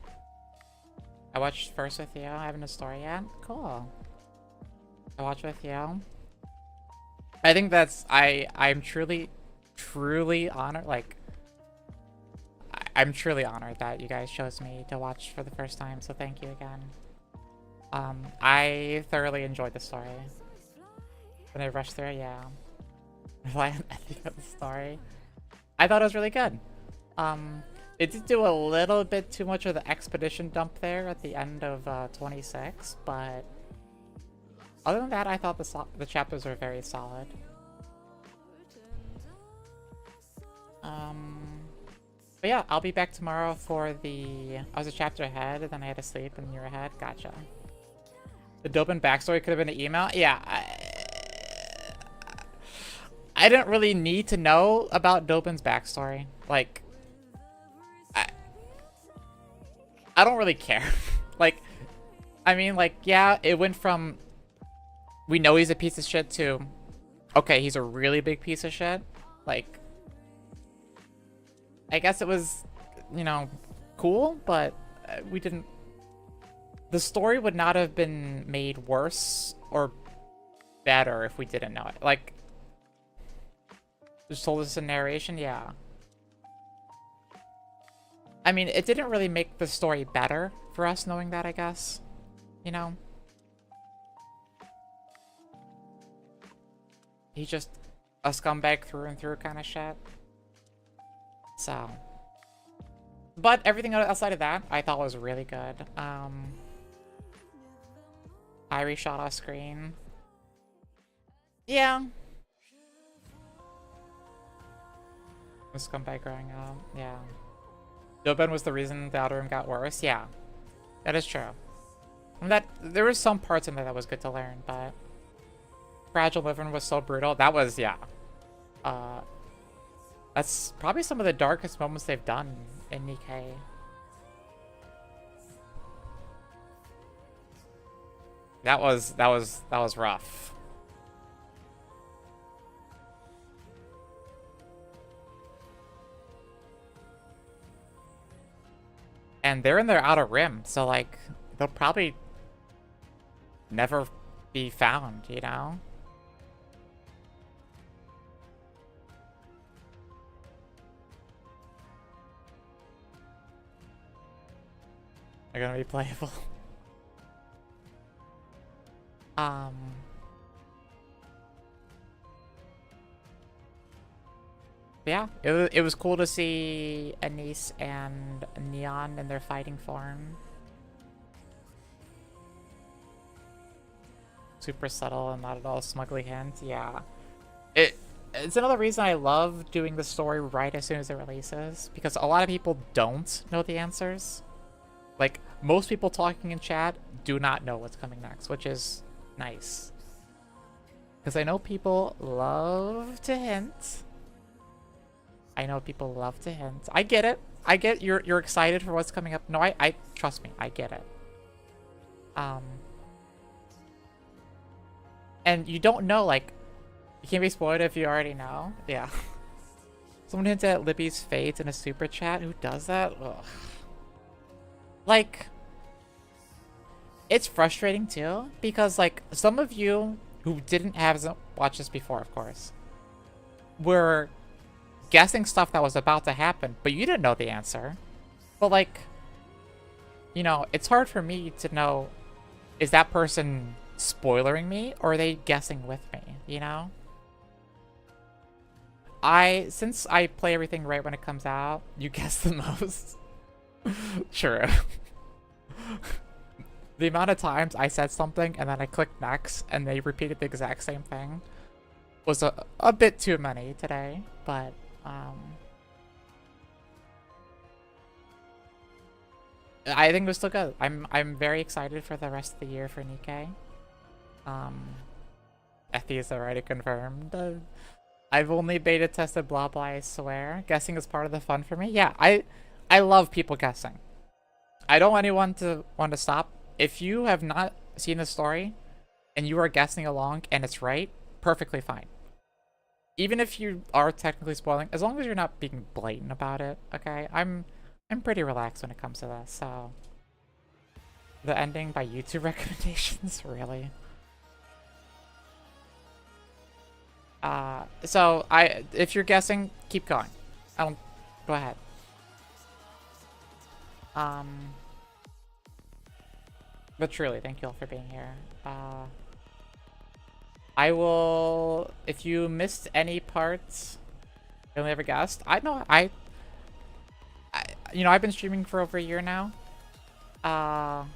I watched first with you. I haven't a story yet. Cool. I watched with you. I think that's I'm truly honored. Like, I'm truly honored that you guys chose me to watch for the first time. So thank you again. I thoroughly enjoyed the story. When I rushed through it, yeah. Rely on ethic of the story. I thought it was really good. It did do a little bit too much of the expedition dump there at the end of 26, but other than that, I thought the chapters were very solid. But yeah, I'll be back tomorrow for the... I was a chapter ahead, and then I had to sleep, and you're ahead. Gotcha. The Dobin backstory could have been an email? Yeah, I didn't really need to know about Dobin's backstory. Like, I don't really care. Like, I mean, like, yeah, it went from, we know he's a piece of shit, to, okay, he's a really big piece of shit. Like, I guess it was, you know, cool, but we didn't, the story would not have been made worse or better if we didn't know it. Like, just told us in narration, yeah. I mean, it didn't really make the story better for us knowing that, I guess. You know? He's just a scumbag through and through kind of shit. So. But everything outside of that, I thought was really good. Irie shot off screen. Yeah. The scumbag growing up, yeah. Dobin was the reason the Outer Rim got worse, yeah. That is true. And that, there were some parts in there that was good to learn, but... Fragile Living was so brutal, that was, yeah. That's probably some of the darkest moments they've done in Nikkei. That was rough. And they're in their Outer Rim, so, like, they'll probably never be found, you know? They're gonna be playable. Yeah, it was cool to see Anise and Neon in their fighting form. Super subtle and not at all smugly hint. Yeah, it's another reason I love doing the story right as soon as it releases, because a lot of people don't know the answers. Like, most people talking in chat do not know what's coming next, which is nice. Because I know people love to hint. I know people love to hint. I get it. I get you're excited for what's coming up. No, I trust me, I get it. And you don't know, like, You can't be spoiled if you already know. Yeah. Someone hinted at Libby's fate in a super chat. Who does that? Ugh. Like, it's frustrating too, because like some of you who didn't have watched this before, of course, were guessing stuff that was about to happen, but you didn't know the answer. But like, you know, it's hard for me to know, is that person spoilering me or are they guessing with me, you know? Since I play everything right when it comes out, you guess the most. True. The amount of times I said something and then I clicked next and they repeated the exact same thing was a bit too many today, but I think it was still good. I'm very excited for the rest of the year for Nikkei. Effie is already confirmed. I've only beta tested blah blah, I swear. Guessing is part of the fun for me. Yeah, I love people guessing. I don't want anyone to want to stop. If you have not seen the story and you are guessing along and it's right, perfectly fine. Even if you are technically spoiling, as long as you're not being blatant about it, okay? I'm pretty relaxed when it comes to this, so. The ending by YouTube recommendations, really? So if you're guessing, keep going. Go ahead. But truly, thank you all for being here. I will, if you missed any parts you only ever guessed, you know, I've been streaming for over a year now. But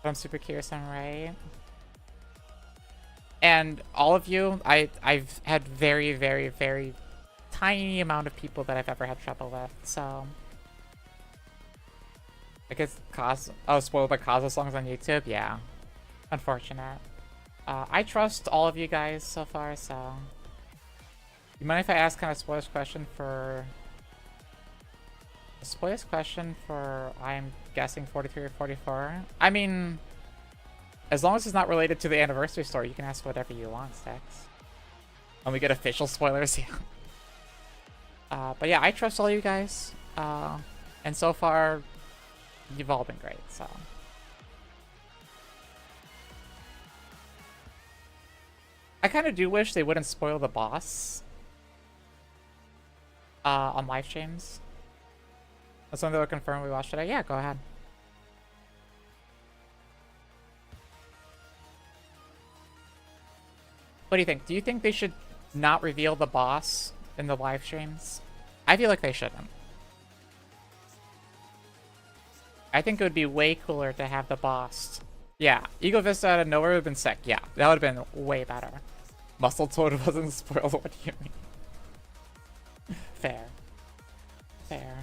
I'm super curious, I'm right. And all of you, I've had very, very, very tiny amount of people that I've ever had trouble with, so. I guess spoiled by Kazo songs on YouTube? Yeah. Unfortunate. I trust all of you guys so far, so. You mind if I ask kind of spoilers question for. A spoilers question for, I'm guessing 43 or 44? I mean, as long as it's not related to the anniversary story, you can ask whatever you want, Stix. And we get official spoilers, yeah. But yeah, I trust all you guys. And so far, you've all been great, so. I kind of do wish they wouldn't spoil the boss on live streams. That's something that will confirm we watched today. Yeah, go ahead. What do you think? Do you think they should not reveal the boss in the live streams? I feel like they shouldn't. I think it would be way cooler to have the boss. Yeah, Ego Vista out of nowhere would have been sick. Yeah, that would have been way better. Muscle Toad wasn't spoiled. What do you mean? Fair. Fair.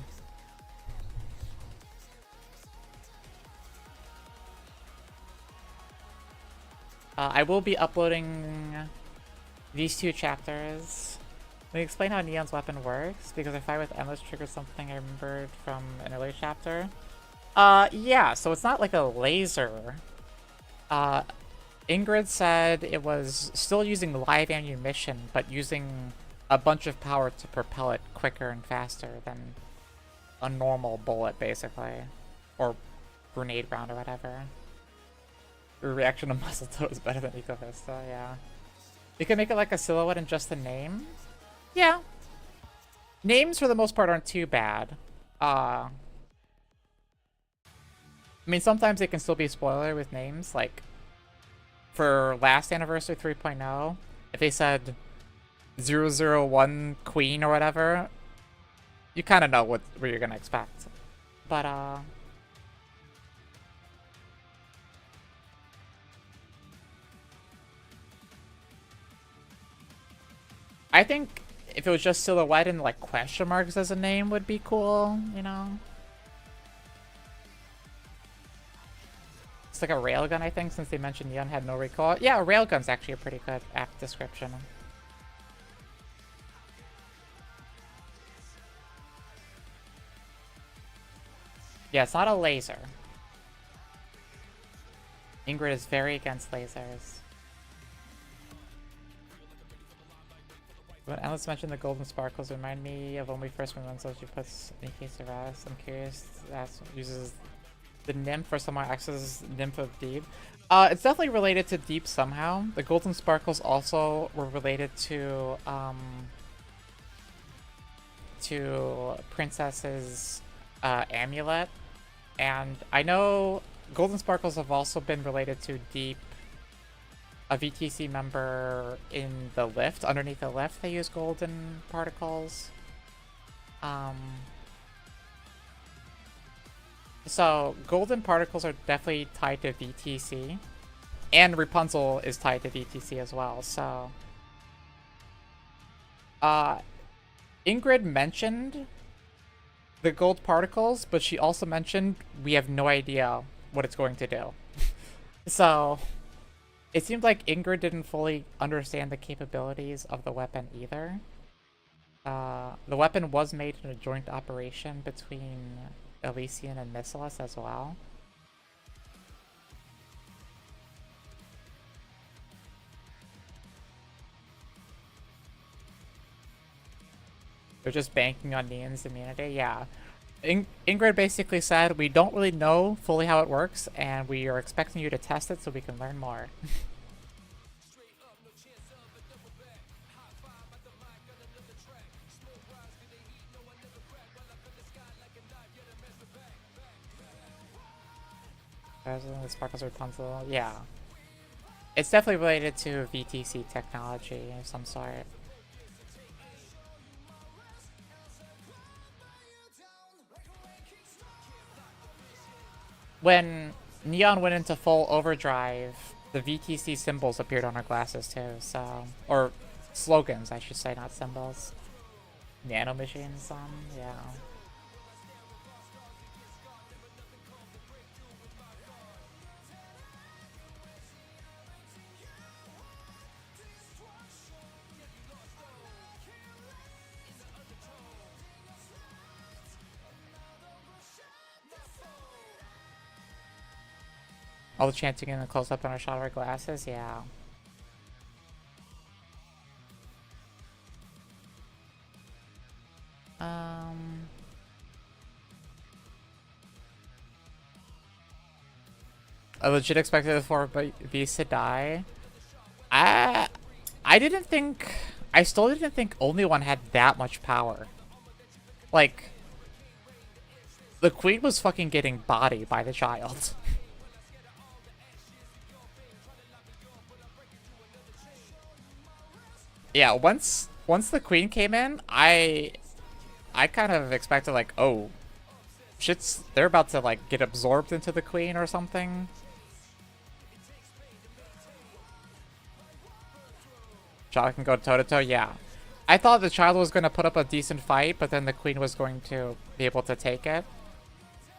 I will be uploading these 2 chapters. Let me explain how Neon's weapon works, because a fight with Endless triggers something I remembered from an earlier chapter. Yeah, so it's not like a laser. Ingrid said it was still using live ammunition, but using a bunch of power to propel it quicker and faster than a normal bullet, basically. Or grenade round or whatever. The reaction to Muscle Toad is better than Eco Vista, yeah. You can make it like a silhouette and just a name? Yeah. Names, for the most part, aren't too bad. I mean, sometimes they can still be a spoiler with names, like for last anniversary 3.0, if they said 001 Queen or whatever, you kind of know what you're gonna expect. But I think if it was just silhouette and like question marks as a name would be cool, you know? It's like a railgun, I think, since they mentioned Neon had no recoil. Yeah, a railgun's actually a pretty good apt description. Yeah, it's not a laser. Ingrid is very against lasers. When Alice mentioned the golden sparkles, remind me of when we first met Wenzel. She puts in case of us. I'm curious. That uses the nymph or someone accesses nymph of deep. It's definitely related to deep somehow. The golden sparkles also were related to Princess's amulet, and I know golden sparkles have also been related to deep. A VTC member in the lift, underneath the lift, they use golden particles. So golden particles are definitely tied to VTC, and Rapunzel is tied to VTC as well. So, Ingrid mentioned the gold particles, but she also mentioned we have no idea what it's going to do. So. It seemed like Ingrid didn't fully understand the capabilities of the weapon either. The weapon was made in a joint operation between Elysian and Missilus as well. They're just banking on Nian's immunity, yeah. Ingrid basically said, we don't really know fully how it works, and we are expecting you to test it so we can learn more. The sparkles are Rapunzel, yeah. It's definitely related to VTC technology of some sort. When Neon went into full overdrive, the VTC symbols appeared on her glasses too, so... Or slogans, I should say, not symbols. Nano machines, yeah. All the chanting in the close-up on a shot of her glasses, yeah. I legit expected the 4 beasts to die. I didn't think... I still didn't think only one had that much power. Like... The queen was fucking getting bodied by the child. Yeah, once the queen came in, I kind of expected like, oh, they're about to like get absorbed into the queen or something. Child can go toe to toe, yeah. I thought the child was going to put up a decent fight, but then the queen was going to be able to take it.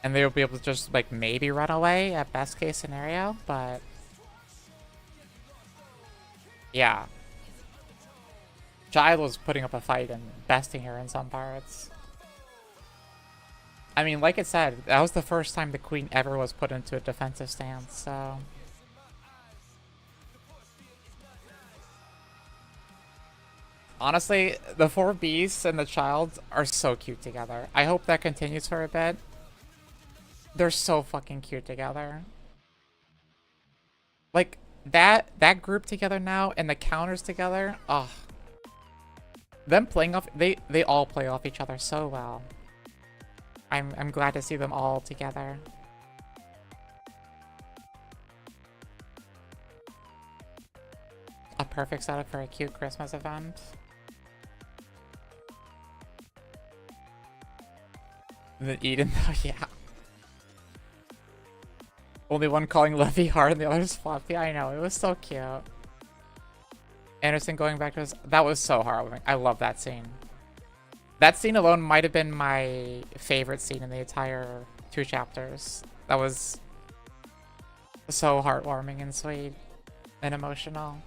And they would be able to just like maybe run away at best case scenario, but yeah. Child was putting up a fight and besting her in some parts. I mean, like it said, that was the first time the queen ever was put into a defensive stance, so... Honestly, the 4 beasts and the child are so cute together. I hope that continues for a bit. They're so fucking cute together. Like, that group together now and the counters together, ugh. Them playing off, they all play off each other so well. I'm glad to see them all together. A perfect setup for a cute Christmas event. The Eden, yeah. Only one calling Levy hard and the other's Fluffy. I know, it was so cute. Anderson going back to his... That was so heartwarming. I love that scene. That scene alone might have been my favorite scene in the entire 2 chapters. That was so heartwarming and sweet and emotional.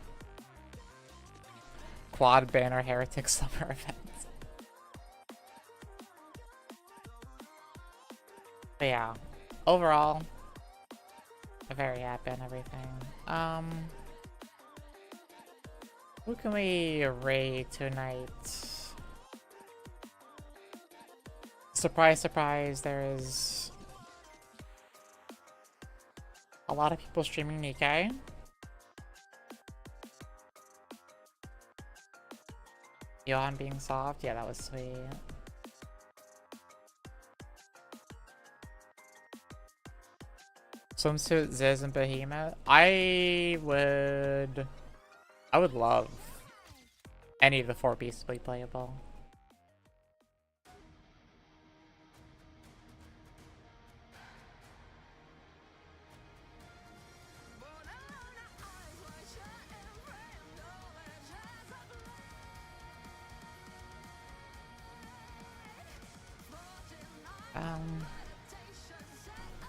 Quad banner heretic summer event. But yeah, overall, very happy and everything. Who can we raid tonight? Surprise, surprise, there is a lot of people streaming Nikkei. Johan being soft, yeah, that was sweet. Swimsuit, Ziz, and Behemoth. I would love any of the 4 beasts to be playable.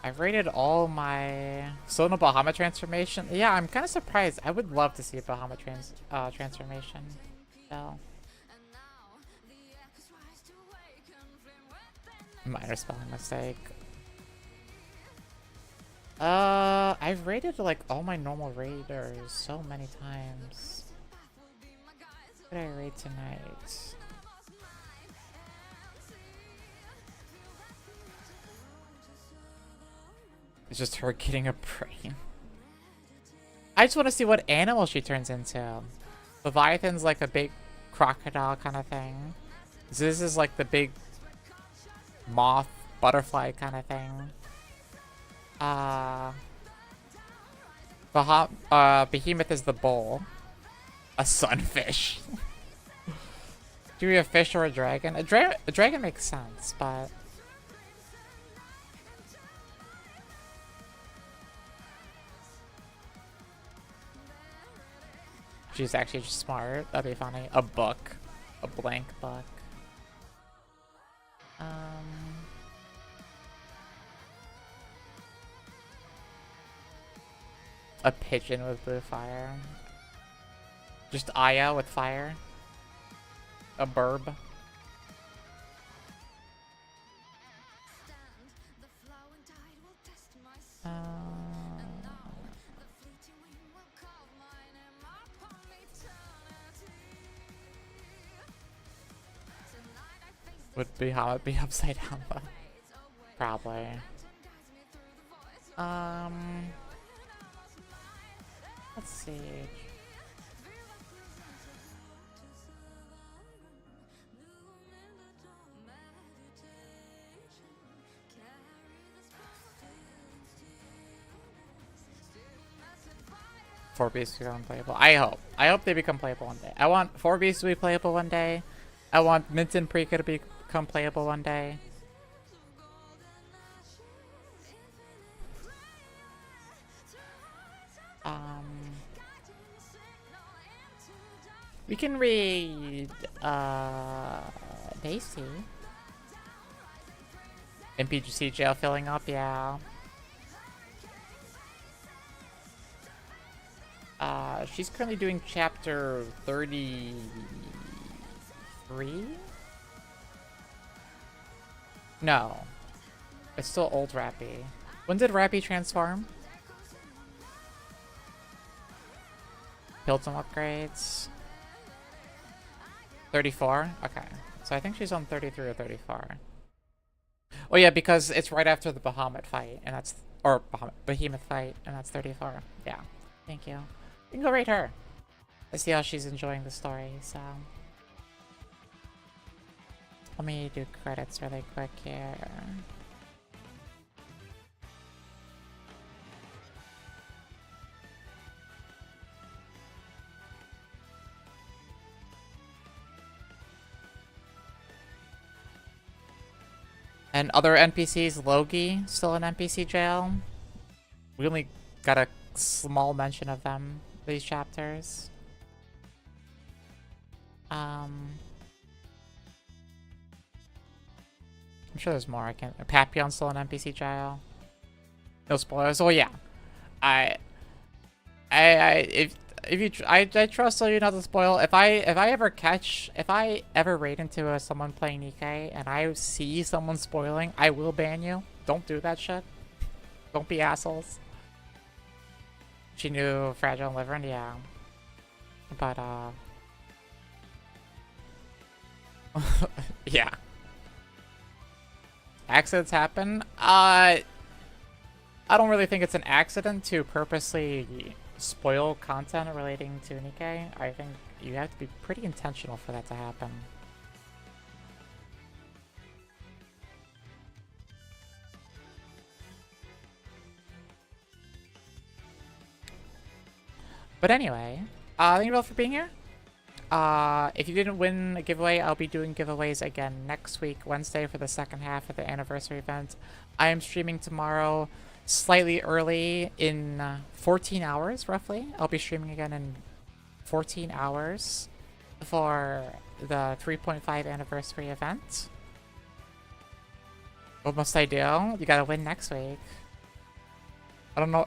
I've rated all my... Still no Bahamut transformation? Yeah, I'm kind of surprised. I would love to see a Bahamut transformation. So. Minor spelling mistake. I've rated like all my normal raiders so many times. What did I raid tonight? It's just her getting a brain. I just want to see what animal she turns into. Leviathan's like a big crocodile kind of thing. Ziz is like the big moth, butterfly kind of thing. Behemoth is the bull. A sunfish. Do we have a fish or a dragon? A dragon makes sense, but... She's actually just smart. That'd be funny. A book. A blank book. A pigeon with blue fire. Just Aya with fire. A burb. Would be how it'd be upside down, but probably. Let's see. Four beasts become playable. I hope. I hope they become playable one day. I want 4 beasts to be playable one day. I want Mint and Prika to become playable one day. We can read Daisy. MPGC jail filling up, yeah. She's currently doing chapter 33? No. It's still old Rappy. When did Rappy transform? Build some upgrades. 34? Okay. So I think she's on 33 or 34. Oh yeah, because it's right after the Bahamut fight, and that's... Or Behemoth fight, and that's 34. Yeah. Thank you. You can go rate her. Let's see how she's enjoying the story, so... Let me do credits really quick here. And other NPCs, Logi, still in NPC jail. We only got a small mention of them these chapters. I'm sure there's more. I can't. Papillon's still in NPC jail. No spoilers. Oh yeah, I trust you not to spoil. If I ever raid into someone playing Nikkei and I see someone spoiling, I will ban you. Don't do that shit. Don't be assholes. She knew Fragile and Liverand, yeah. But Yeah. Accidents happen. I don't really think it's an accident to purposely spoil content relating to Nikkei. I think you have to be pretty intentional for that to happen. But anyway, thank you all for being here. If you didn't win a giveaway, I'll be doing giveaways again next week, Wednesday, for the second half of the anniversary event. I am streaming tomorrow slightly early in 14 hours, roughly. I'll be streaming again in 14 hours for the 3.5 anniversary event. What must I do? You gotta win next week. I don't know.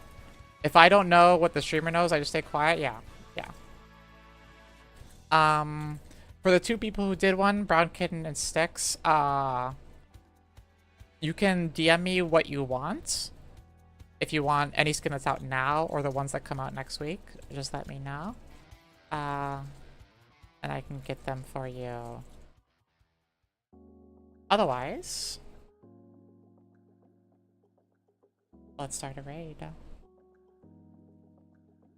If I don't know what the streamer knows, I just stay quiet. Yeah. For the two people who did one, Brown Kitten and Sticks, you can DM me what you want. If you want any skin that's out now or the ones that come out next week, just let me know. And I can get them for you. Otherwise, let's start a raid.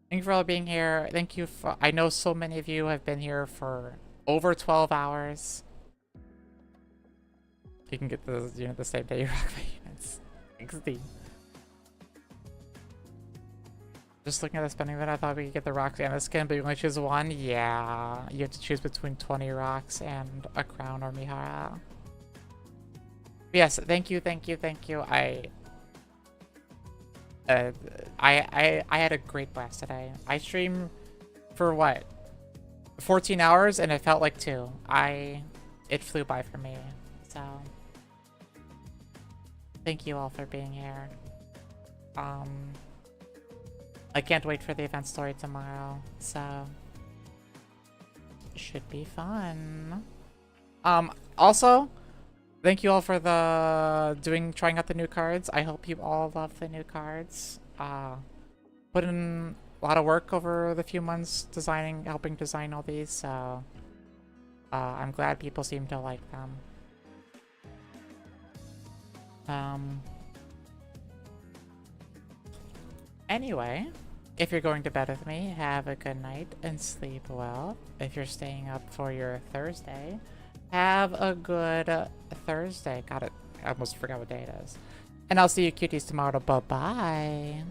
Thank you for all being here. Thank you for... I know so many of you have been here for over 12 hours. You can get the unit the same day you rock the units. XD. Just looking at the spending event, I thought we could get the rocks and the skin, but you only choose one? Yeah. You have to choose between 20 rocks and a crown or Mihara. But yes, thank you. I had a great blast today. I streamed for what? 14 hours and it felt like 2. It flew by for me. So thank you all for being here. I can't wait for the event story tomorrow. So it should be fun. Also, thank you all for trying out the new cards. I hope you all love the new cards. Put in a lot of work over the few months helping design all these, so I'm glad people seem to like them. Anyway, if you're going to bed with me, have a good night and sleep well. If you're staying up for your Thursday, have a good Thursday. Got it. I almost forgot what day it is. And I'll see you cuties tomorrow. Bye-bye.